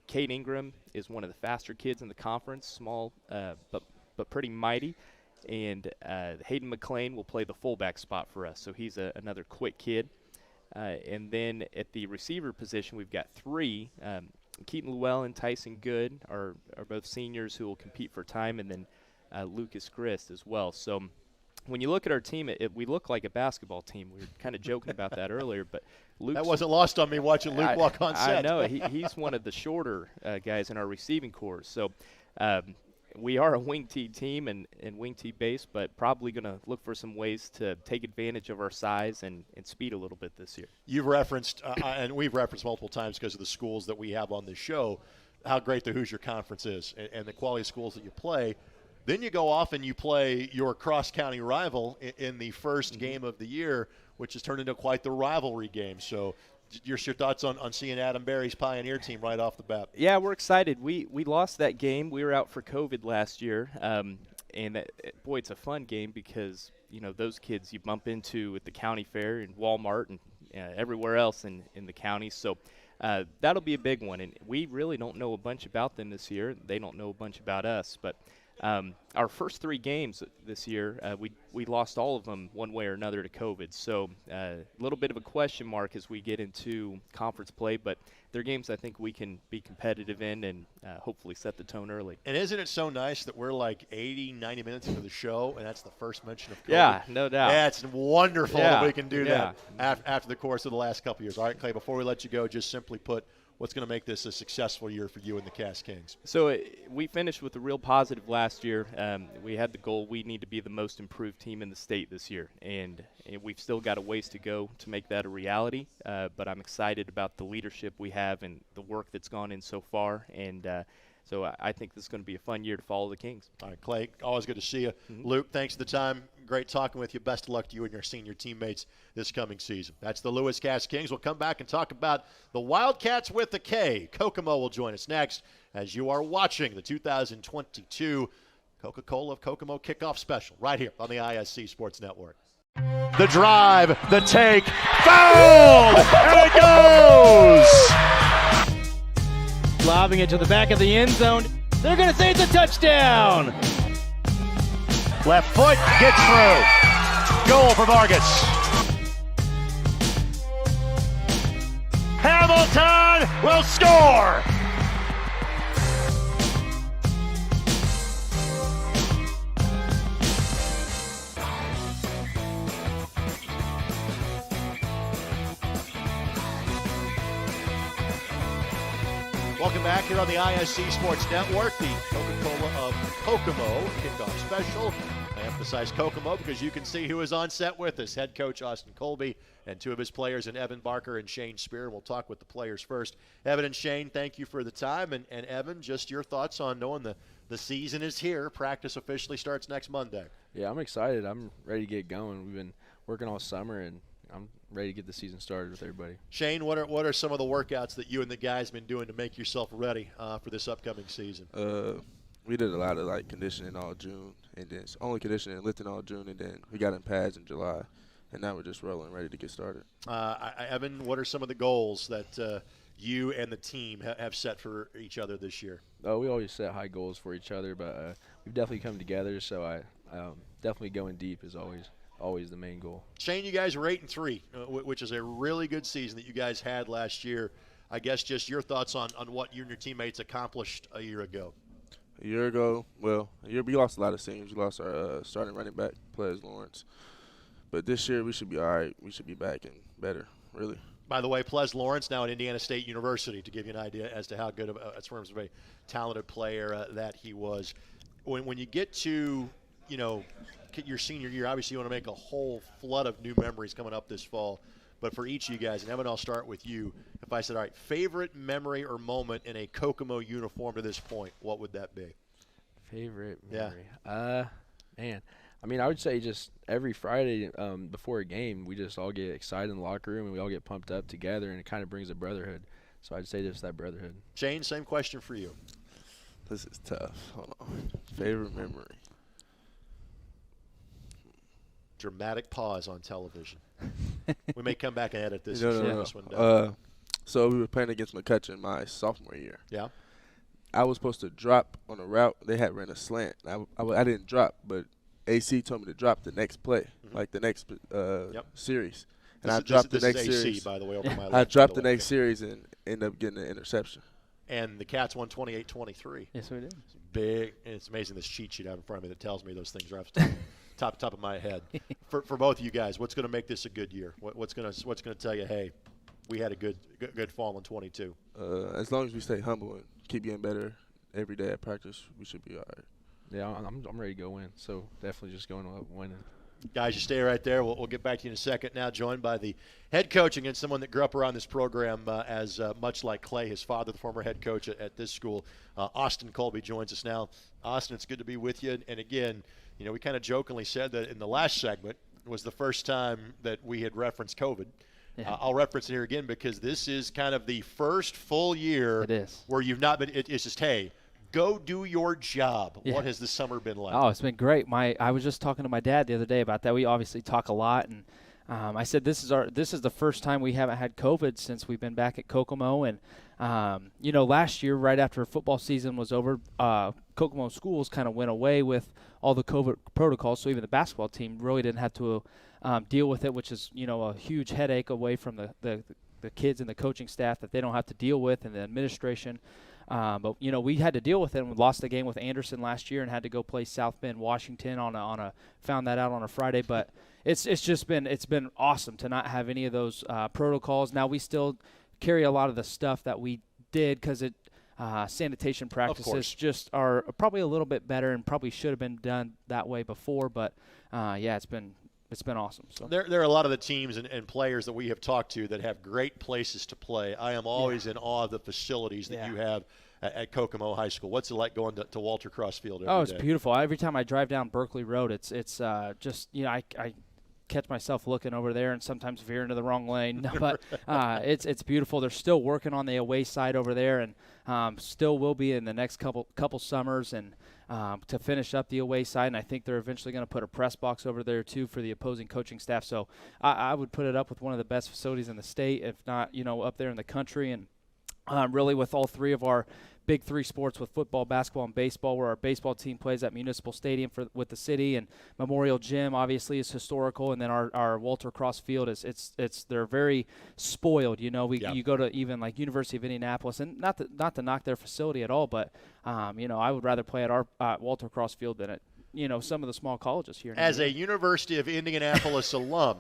Cade Ingram is one of the faster kids in the conference, small but pretty mighty. and Hayden McLean will play the fullback spot for us. So he's another quick kid. And then at the receiver position, we've got 3. Keaton Llewellyn, Tyson Good are both seniors who will compete for time, and then Lucas Grist as well. So when you look at our team, we look like a basketball team. We were kind of joking about that earlier, but that wasn't lost on me watching Luke walk on set. I know. He's one of the shorter guys in our receiving corps. So we are a wing T team and wing T base, but probably going to look for some ways to take advantage of our size and speed a little bit this year. You've referenced, and we've referenced multiple times because of the schools that we have on this show, how great the Hoosier Conference is and the quality of schools that you play. Then you go off and you play your cross-county rival in the first game of the year, which has turned into quite the rivalry game. So your thoughts on seeing Adam Berry's Pioneer team right off the bat? Yeah, we're excited. We lost that game. We were out for COVID last year, and boy, it's a fun game because, those kids you bump into at the county fair and Walmart and everywhere else in the county. So that'll be a big one. And we really don't know a bunch about them this year. They don't know a bunch about us. But our first 3 games this year, we lost all of them one way or another to COVID. So a little bit of a question mark as we get into conference play, but they're games I think we can be competitive in and hopefully set the tone early. And isn't it so nice that we're like 80, 90 minutes into the show, and that's the first mention of COVID? Yeah, no doubt. Yeah, it's wonderful that we can do that after the course of the last couple of years. All right, Clay, before we let you go, just simply put, what's going to make this a successful year for you and the Cass Kings? So we finished with a real positive last year. We had the goal we need to be the most improved team in the state this year, and we've still got a ways to go to make that a reality. But I'm excited about the leadership we have and the work that's gone in so far, and so I think this is going to be a fun year to follow the Kings. All right, Clay, always good to see you. Luke, thanks for the time. Great talking with you. Best of luck to you and your senior teammates this coming season. That's the Lewis Cass Kings. We'll come back and talk about the Wildcats with a K. Kokomo will join us next as you are watching the 2022 Coca-Cola of Kokomo kickoff special right here on the ISC Sports Network. The drive, the take, fouled, and it goes! Lobbing it to the back of the end zone. They're going to say it's a touchdown. Left foot gets through. Goal for Vargas. Hamilton will score. Welcome back here on the ISC Sports Network, the Coca-Cola of Kokomo kickoff special. I emphasize Kokomo because you can see who is on set with us. Head coach Austin Colby and 2 of his players, and Evan Barker and Shane Spear. We'll talk with the players first. Evan and Shane, thank you for the time. And Evan, just your thoughts on knowing the season is here. Practice officially starts next Monday. Yeah, I'm excited. I'm ready to get going. We've been working all summer, and I'm ready to get the season started with everybody. Shane, what are some of the workouts that you and the guys have been doing to make yourself ready for this upcoming season? We did a lot of conditioning all June, and then only conditioning and lifting all June, and then we got in pads in July, and now we're just rolling, ready to get started. Evan, what are some of the goals that you and the team have set for each other this year? We always set high goals for each other, but we've definitely come together. So I definitely going deep is always the main goal. Shane, you guys were 8-3, which is a really good season that you guys had last year. I guess just your thoughts on what you and your teammates accomplished a year ago. A year ago, we lost a lot of seniors. We lost our starting running back, Ples Lawrence. But this year we should be all right. We should be back and better, really. By the way, Ples Lawrence now at Indiana State University, to give you an idea as to how good as terms of a talented player that he was. When you get to, your senior year, obviously you want to make a whole flood of new memories coming up this fall. But for each of you guys, and Evan, I'll start with you. If I said, all right, favorite memory or moment in a Kokomo uniform to this point, what would that be? Favorite memory? Man, I mean, I would say just every Friday before a game, we just all get excited in the locker room and we all get pumped up together, and it kind of brings a brotherhood. So I'd say just that brotherhood. Shane, same question for you. This is tough. Hold on. Favorite memory. Dramatic pause on television. We may come back and edit this. This one down. So we were playing against McCutcheon my sophomore year. Yeah. I was supposed to drop on a route. They had ran a slant. I didn't drop, but AC told me to drop the next play, like the next series. And I dropped the next series. AC, by the way, over my left. I dropped the next series and ended up getting an interception. And the Cats won 28-23. Yes, we did. It's big, and it's amazing this cheat sheet I have in front of me that tells me those things are off the top of my head. For both of you guys, what's going to make this a good year? What's going to tell you, hey, we had a good fall in 22? As long as we stay humble and keep getting better every day at practice, we should be all right. Yeah, I'm ready to go win. So definitely just going up winning. Guys, you stay right there. We'll get back to you in a second. Now joined by the head coach and someone that grew up around this program as much like Clay, his father, the former head coach at this school. Austin Colby joins us now. Austin, it's good to be with you. And again, we kind of jokingly said that in the last segment was the first time that we had referenced COVID. Yeah. I'll reference it here again because this is kind of the first full year where you've not been – it's just, hey – go do your job. Yeah. What has the summer been like? Oh, it's been great. I was just talking to my dad the other day about that. We obviously talk a lot, and I said this is the first time we haven't had COVID since we've been back at Kokomo. And last year, right after football season was over, Kokomo schools kind of went away with all the COVID protocols. So even the basketball team really didn't have to deal with it, which is a huge headache away from the kids and the coaching staff that they don't have to deal with, and the administration. But we had to deal with it, and we lost the game with Anderson last year and had to go play South Bend, Washington found that out on a Friday. But it's been awesome to not have any of those protocols. Now we still carry a lot of the stuff that we did because sanitation practices just are probably a little bit better and probably should have been done that way before. But it's been awesome. So there are a lot of the teams and players that we have talked to that have great places to play. I am always in awe of the facilities that you have at Kokomo High School. What's it like going to Walter Cross Field every day? It's beautiful. Every time I drive down Berkeley Road, it's just I catch myself looking over there and sometimes veer into the wrong lane. But it's beautiful. They're still working on the away side over there, and still will be in the next couple summers and. To finish up the away side, and I think they're eventually going to put a press box over there too for the opposing coaching staff. So I would put it up with one of the best facilities in the state, if not up there in the country. And really with all three of our big three sports with football, basketball, and baseball, where our baseball team plays at Municipal Stadium with the city, and Memorial Gym obviously is historical, and then our Walter Cross Field they're very spoiled. You go to even like University of Indianapolis, and not to knock their facility at all, but I would rather play at our Walter Cross Field than at some of the small colleges here. As a University of Indianapolis alum,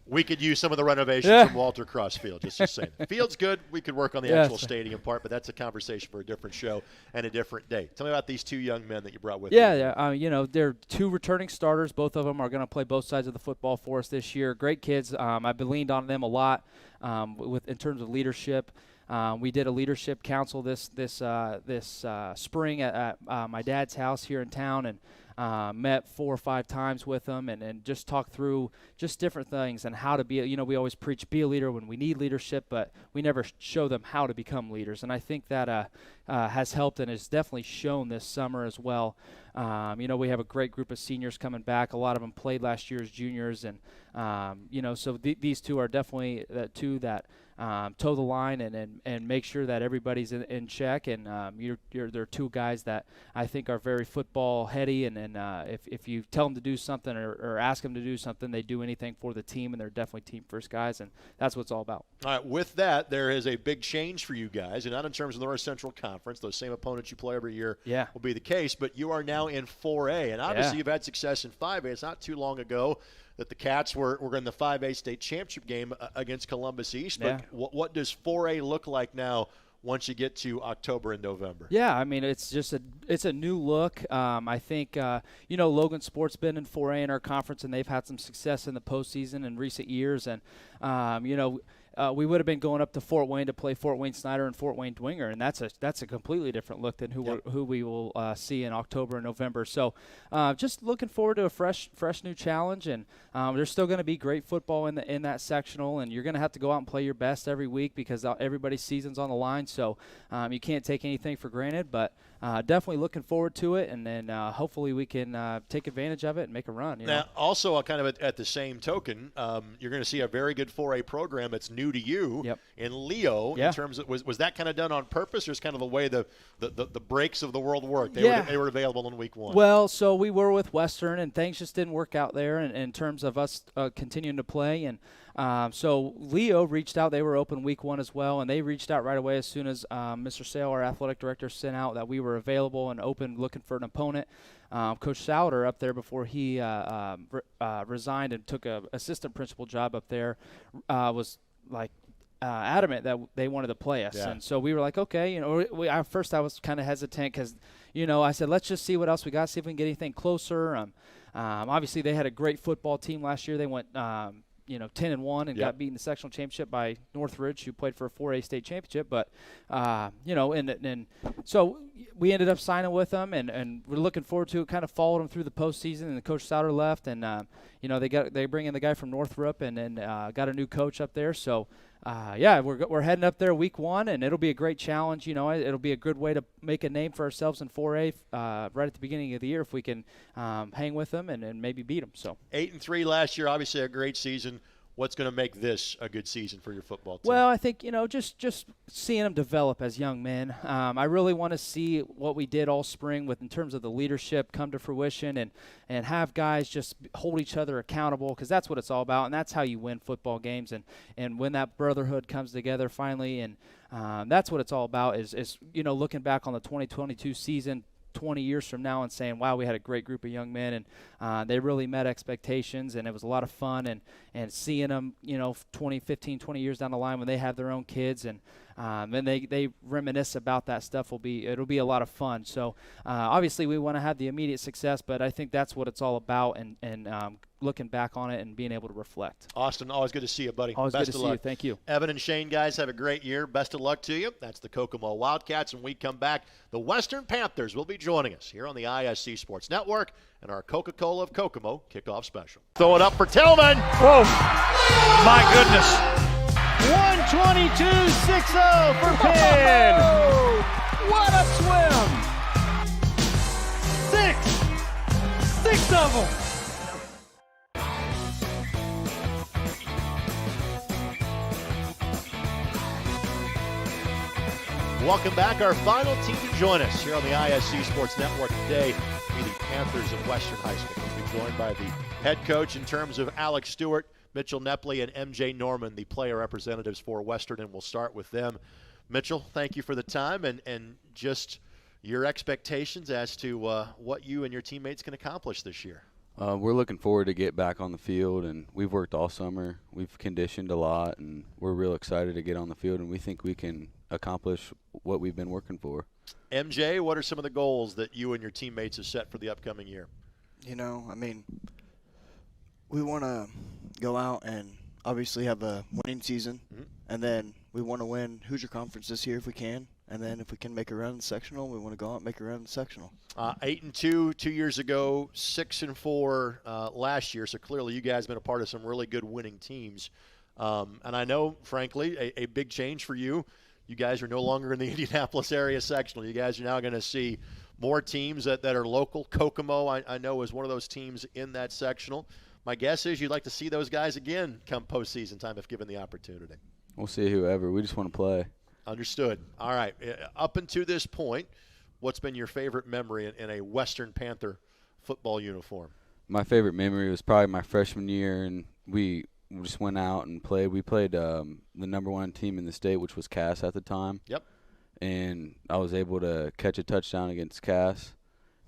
we could use some of the renovations from Walter Cross Field, just to say. The field's good. We could work on the actual stadium part, but that's a conversation for a different show and a different day. Tell me about these two young men that you brought with you. They're two returning starters. Both of them are going to play both sides of the football for us this year. Great kids. I've been leaned on them a lot in terms of leadership. We did a leadership council this spring at my dad's house here in town, and met 4 or 5 times with them and just talked through just different things and how to be. We always preach be a leader when we need leadership, but we never show them how to become leaders. And I think that has helped and has definitely shown this summer as well. We have a great group of seniors coming back. A lot of them played last year as juniors, and so these two are definitely the two that toe the line and make sure that everybody's in check. And they're two guys that I think are very football heady, and if you tell them to do something or ask them to do something, they do anything for the team, and they're definitely team first guys, and that's what it's all about. All right, with that, there is a big change for you guys, and not in terms of the North Central Conference. Those same opponents you play every year will be the case, but you are now in 4A, and obviously you've had success in 5A. It's not too long ago that the Cats were in the 5A state championship game against Columbus East. But what does 4A look like now once you get to October and November? Yeah, I mean, it's a new look. I think, Logan Sport's been in 4A in our conference, and they've had some success in the postseason in recent years. And, we would have been going up to Fort Wayne to play Fort Wayne Snyder and Fort Wayne Dwinger, and that's a completely different look than who we will see in October and November. So just looking forward to a fresh new challenge, and there's still going to be great football in that sectional, and you're going to have to go out and play your best every week because everybody's season's on the line. So you can't take anything for granted, but definitely looking forward to it, and then hopefully we can take advantage of it and make a run. You know? Also, kind of at the same token, you're going to see a very good 4A program that's new to you in Leo. Yeah. In terms of was that kind of done on purpose, or is kind of the way the breaks of the world work? They were available in week 1. Well, so we were with Western, and things just didn't work out there in terms of us continuing to play. And so Leo reached out. They were open week 1 as well, and they reached out right away as soon as Mr. Sale, our athletic director, sent out that we were available and open looking for an opponent. Coach Souter up there, before he resigned and took a assistant principal job up there, was like adamant that they wanted to play us. Yeah. And so we were like, okay, you know, at first I was kind of hesitant because, you know, I said, let's just see what else we got, see if we can get anything closer. Obviously they had a great football team last year. They went 10-1 and got beaten in the sectional championship by Northridge, who played for a 4A state championship. But, and so we ended up signing with them, and we're looking forward to it. Kind of followed them through the postseason, and Coach Souter left, and, they bring in the guy from Northrop, and then got a new coach up there. So, we're heading up there week 1, and it'll be a great challenge. You know, it'll be a good way to make a name for ourselves in 4A right at the beginning of the year if we can hang with them and maybe beat them. So 8-3 last year, obviously a great season. What's going to make this a good season for your football team? Well, I think, just seeing them develop as young men. I really want to see what we did all spring in terms of the leadership come to fruition and have guys just hold each other accountable, because that's what it's all about, and that's how you win football games, and when that brotherhood comes together finally, and that's what it's all about is looking back on the 2022 season 20 years from now and saying, wow, we had a great group of young men, and they really met expectations, and it was a lot of fun, and seeing them 20 years down the line when they have their own kids, and they reminisce about that stuff, it'll be a lot of fun. So obviously we want to have the immediate success, but I think that's what it's all about, and looking back on it and being able to reflect. Austin, always good to see you, buddy. Always Best good to of see luck. you. Thank you. Evan and Shane, guys, have a great year. Best of luck to you. That's the Kokomo Wildcats. When we come back, the Western Panthers will be joining us here on the ISC Sports Network and our Coca-Cola of Kokomo kickoff special. Throw it up for Tillman. Whoa, my goodness. 122.60 for Penn. What a swim! Six of them. Welcome back. Our final team to join us here on the ISC Sports Network today will be the Panthers of Western High School. We'll be joined by the head coach in terms of Alex Stewart, Mitchell Nepley, and MJ Norman, the player representatives for Western, and we'll start with them. Mitchell, thank you for the time and just your expectations as to what you and your teammates can accomplish this year. We're looking forward to get back on the field, and we've worked all summer. We've conditioned a lot, and we're real excited to get on the field, and we think we can accomplish what we've been working for. MJ, what are some of the goals that you and your teammates have set for the upcoming year? We want to go out and obviously have a winning season, and then we want to win Hoosier Conference this year if we can, and then if we can make a run in the sectional, we want to go out and make a run in the sectional. 8-2 2 years ago, 6-4 last year, so clearly you guys have been a part of some really good winning teams. And I know, frankly, a big change for you. You guys are no longer in the Indianapolis area sectional. You guys are now going to see more teams that are local. Kokomo, I know, is one of those teams in that sectional. My guess is you'd like to see those guys again come postseason time if given the opportunity. We'll see whoever. We just want to play. Understood. All right. Up until this point, what's been your favorite memory in a Western Panther football uniform? My favorite memory was probably my freshman year, and we just went out and played. We played the number 1 team in the state, which was Cass at the time. Yep. And I was able to catch a touchdown against Cass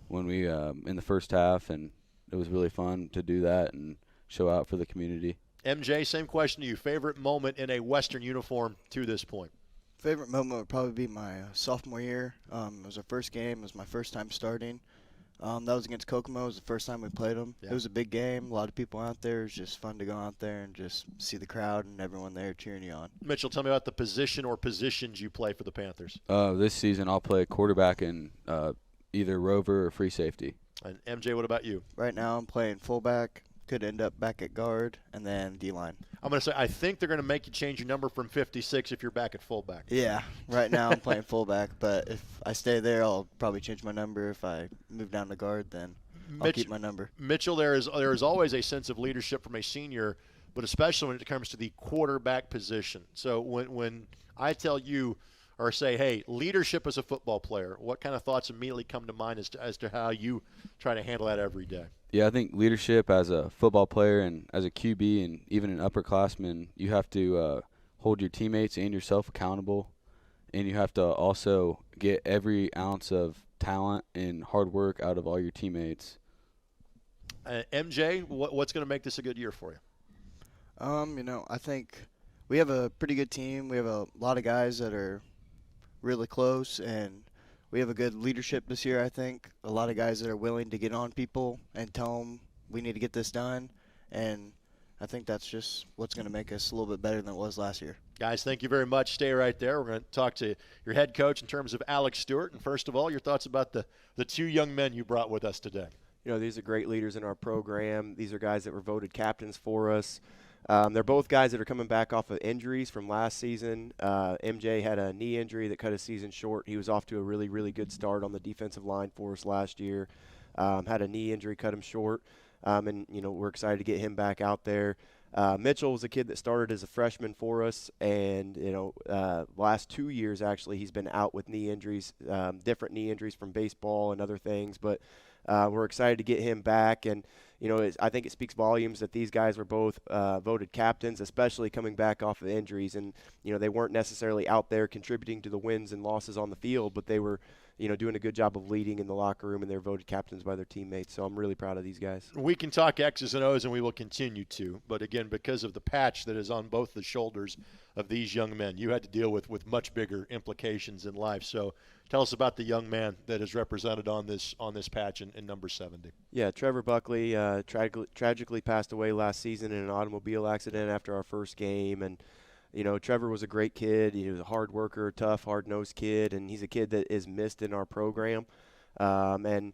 when we in the first half, and it was really fun to do that and show out for the community. MJ, same question to you. Favorite moment in a Western uniform to this point? Favorite moment would probably be my sophomore year. It was our first game. It was my first time starting. That was against Kokomo. It was the first time we played them. Yeah. It was a big game. A lot of people out there. It was just fun to go out there and just see the crowd and everyone there cheering you on. Mitchell, tell me about the position or positions you play for the Panthers. This season I'll play quarterback and either rover or free safety. And MJ, what about you? Right now I'm playing fullback, could end up back at guard, and then D-line. I'm going to say I think they're going to make you change your number from 56 if you're back at fullback. Yeah, right now I'm playing fullback, but if I stay there, I'll probably change my number. If I move down to guard, then I'll keep my number. Mitchell, there is always a sense of leadership from a senior, but especially when it comes to the quarterback position. So when I tell you or say, hey, leadership as a football player, what kind of thoughts immediately come to mind as to how you try to handle that every day? Yeah, I think leadership as a football player and as a QB and even an upperclassman, you have to hold your teammates and yourself accountable, and you have to also get every ounce of talent and hard work out of all your teammates. MJ, what's going to make this a good year for you? I think we have a pretty good team. We have a lot of guys that are really close, and we have a good leadership this year, I think. A lot of guys that are willing to get on people and tell them we need to get this done, and I think that's just what's going to make us a little bit better than it was last year. Guys, thank you very much. Stay right there. We're going to talk to your head coach in terms of Alex Stewart. And first of all, your thoughts about the two young men you brought with us today. These are great leaders in our program. These are guys that were voted captains for us. They're both guys that are coming back off of injuries from last season. MJ had a knee injury that cut his season short. He was off to a really, really good start on the defensive line for us last year. Had a knee injury, cut him short. And we're excited to get him back out there. Mitchell was a kid that started as a freshman for us, and last 2 years actually he's been out with knee injuries, different knee injuries from baseball and other things. But we're excited to get him back, and I think it speaks volumes that these guys were both voted captains, especially coming back off of injuries. And they weren't necessarily out there contributing to the wins and losses on the field, but they were doing a good job of leading in the locker room, and they're voted captains by their teammates. So I'm really proud of these guys. We can talk X's and O's, and we will continue to. But, again, because of the patch that is on both the shoulders of these young men, you had to deal with much bigger implications in life. So tell us about the young man that is represented on this patch in number 70. Yeah, Trevor Buckley tragically passed away last season in an automobile accident after our first game. And Trevor was a great kid. He was a hard worker, tough, hard-nosed kid, and he's a kid that is missed in our program. We had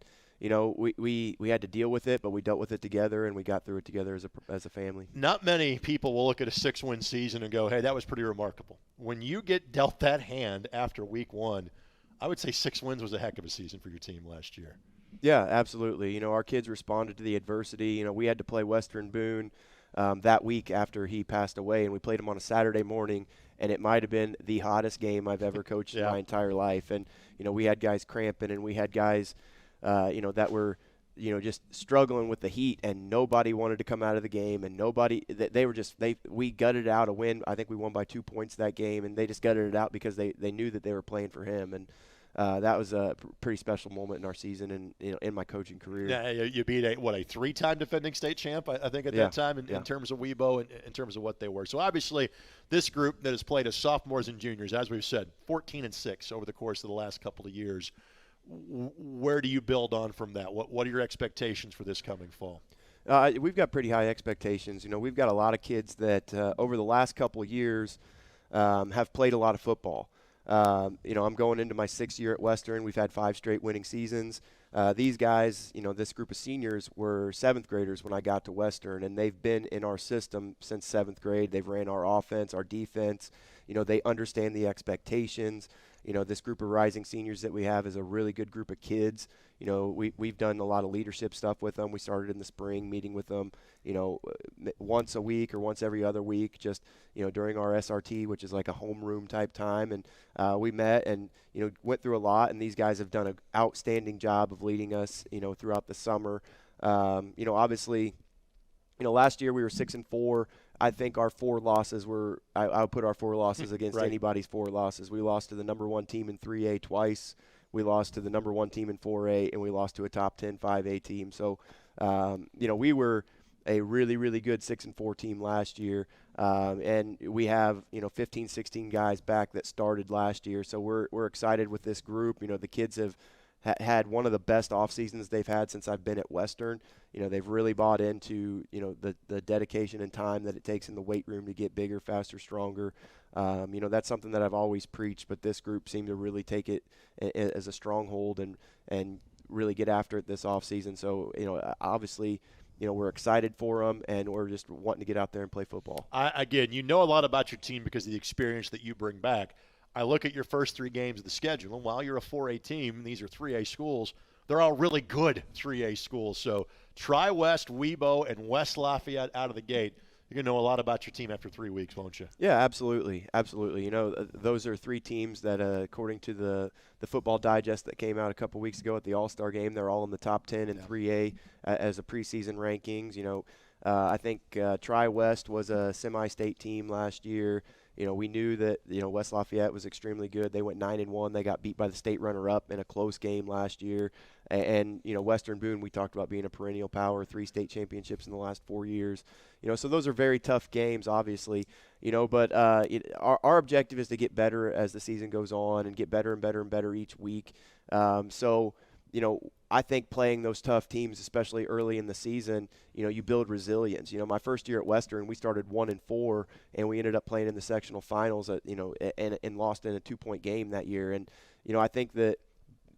to deal with it, but we dealt with it together, and we got through it together as a family. Not many people will look at a 6-win season and go, hey, that was pretty remarkable. When you get dealt that hand after week 1, I would say 6 wins was a heck of a season for your team last year. Yeah, absolutely. Our kids responded to the adversity. We had to play Western Boone that week after he passed away, and we played him on a Saturday morning, and it might have been the hottest game I've ever coached in my entire life. And we had guys cramping, and we had guys that were just struggling with the heat, and nobody wanted to come out of the game, and we gutted out a win. I think we won by 2 points that game, and they just gutted it out because they knew that they were playing for him. And that was a pretty special moment in our season and in my coaching career. Yeah, you beat a 3-time defending state champ, I think, at that time in terms of WeBo and in terms of what they were. So obviously, this group that has played as sophomores and juniors, as we've said, 14-6 over the course of the last couple of years. Where do you build on from that? What are your expectations for this coming fall? We've got pretty high expectations. We've got a lot of kids that over the last couple of years have played a lot of football. I'm going into my 6th year at Western. We've had 5 straight winning seasons. These guys, this group of seniors were 7th graders when I got to Western, and they've been in our system since 7th grade. They've ran our offense, our defense. They understand the expectations. This group of rising seniors that we have is a really good group of kids. We've done a lot of leadership stuff with them. We started in the spring meeting with them, once a week or once every other week, just, during our SRT, which is like a homeroom type time. And we met and, went through a lot, and these guys have done an outstanding job of leading us, throughout the summer. Obviously, last year we were 6-4. I think our 4 losses were – I would put our 4 losses against anybody's 4 losses. We lost to the number 1 team in 3A twice. We lost to the number 1 team in 4A, and we lost to a top 10 5A team. So, we were a really, really good 6-4 team last year. And we have, 15, 16 guys back that started last year. So we're excited with this group. The kids have had one of the best off seasons they've had since I've been at Western. They've really bought into, the dedication and time that it takes in the weight room to get bigger, faster, stronger. That's something that I've always preached, but this group seemed to really take it as a stronghold and really get after it this off season. So, obviously, we're excited for them, and we're just wanting to get out there and play football. Again, you know a lot about your team because of the experience that you bring back. I look at your first 3 games of the schedule, and while you're a 4A team, these are 3A schools. They're all really good 3A schools. So Tri-West, Webo, and West Lafayette out of the gate. You're going to know a lot about your team after 3 weeks, won't you? Yeah, absolutely. Absolutely. Those are 3 teams that, according to the Football Digest that came out a couple weeks ago at the All-Star game, they're all in the top 10 in 3A as a preseason rankings. I think Tri-West was a semi-state team last year. We knew that, West Lafayette was extremely good. They went 9-1. They got beat by the state runner-up in a close game last year. And Western Boone, we talked about being a perennial power, 3 state championships in the last 4 years. So those are very tough games, obviously. But our objective is to get better as the season goes on and get better and better and better each week. I think playing those tough teams, especially early in the season, you build resilience. My first year at Western, we started 1-4, and we ended up playing in the sectional finals and lost in a 2-point game that year. And, I think that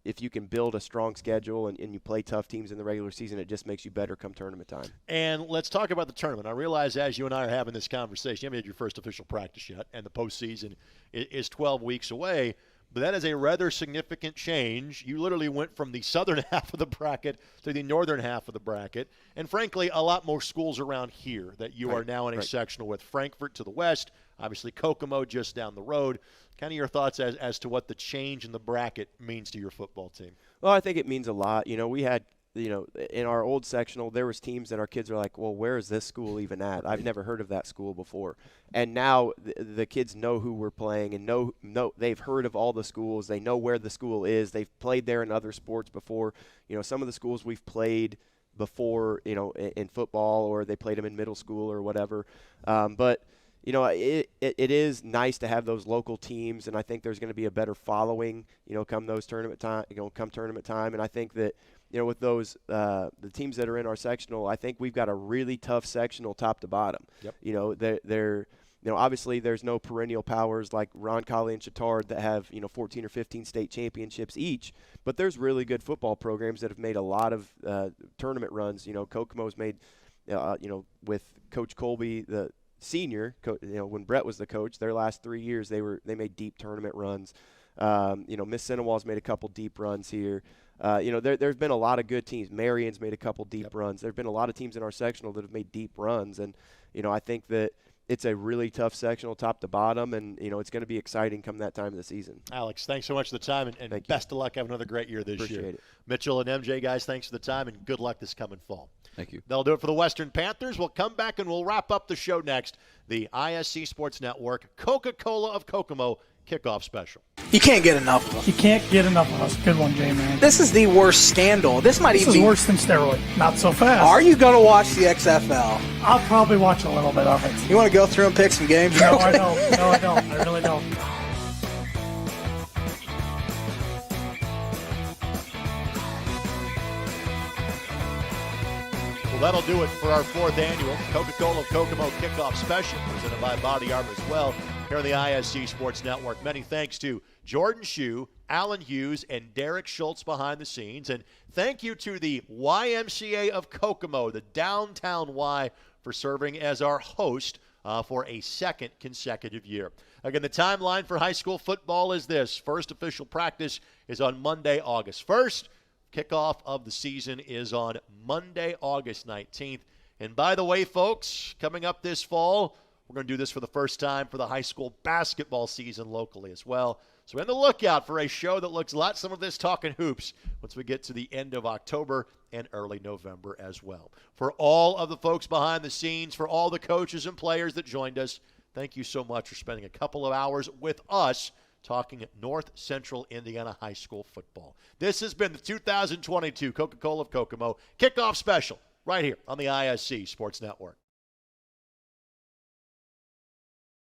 if you can build a strong schedule and you play tough teams in the regular season, it just makes you better come tournament time. And let's talk about the tournament. I realize as you and I are having this conversation, you haven't had your first official practice yet, and the postseason is 12 weeks away. But that is a rather significant change. You literally went from the southern half of the bracket to the northern half of the bracket. And frankly, a lot more schools around here that you are now in a sectional with. Frankfort to the west, obviously Kokomo just down the road. Kind of your thoughts as to what the change in the bracket means to your football team. Well, I think it means a lot. We had in our old sectional, there was teams that our kids are like, well, where is this school even at? I've never heard of that school before. And now the kids know who we're playing and know they've heard of all the schools. They know where the school is. They've played there in other sports before. Some of the schools we've played before, in football, or they played them in middle school or whatever. But it is nice to have those local teams, and I think there's going to be a better following, come tournament time. And I think that, with those the teams that are in our sectional, I think we've got a really tough sectional top to bottom. Yep. They're obviously there's no perennial powers like Roncalli and Chittard that have 14 or 15 state championships each, but there's really good football programs that have made a lot of tournament runs. Kokomo's made with Coach Colby, the senior, when Brett was the coach, their last 3 years they made deep tournament runs. Miss Sinawal's made a couple deep runs here. There's been a lot of good teams. Marion's made a couple deep runs. There've been a lot of teams in our sectional that have made deep runs, and I think that it's a really tough sectional top to bottom, and it's going to be exciting come that time of the season. Alex, thanks so much for the time, and best of luck. Have another great year this year. Appreciate it. Mitchell and MJ, guys, thanks for the time, and good luck this coming fall. Thank you. That'll do it for the Western Panthers. We'll come back and we'll wrap up the show next. The ISC Sports Network Coca-Cola of Kokomo kickoff special. You can't get enough of us. You can't get enough of us. Good one, J-Man. This is the worst scandal. This is worse than steroid. Not so fast. Are you going to watch the XFL? I'll probably watch a little bit of it. You want to go through and pick some games? No, I don't. No, I don't. I really don't. Well, that'll do it for our 4th annual Coca-Cola Kokomo kickoff special, presented by Body Armor as well, here on the ISC Sports Network. Many thanks to Jordan Shue, Alan Hughes, and Derek Schultz behind the scenes. And thank you to the YMCA of Kokomo, the Downtown Y, for serving as our host for a 2nd consecutive year. Again, the timeline for high school football is this. First official practice is on Monday, August 1st. Kickoff of the season is on Monday, August 19th. And by the way, folks, coming up this fall, we're going to do this for the first time for the high school basketball season locally as well. So be on the lookout for a show that looks a lot some of this talking hoops once we get to the end of October and early November as well. For all of the folks behind the scenes, for all the coaches and players that joined us, thank you so much for spending a couple of hours with us talking North Central Indiana High School football. This has been the 2022 Coca-Cola of Kokomo kickoff special right here on the ISC Sports Network.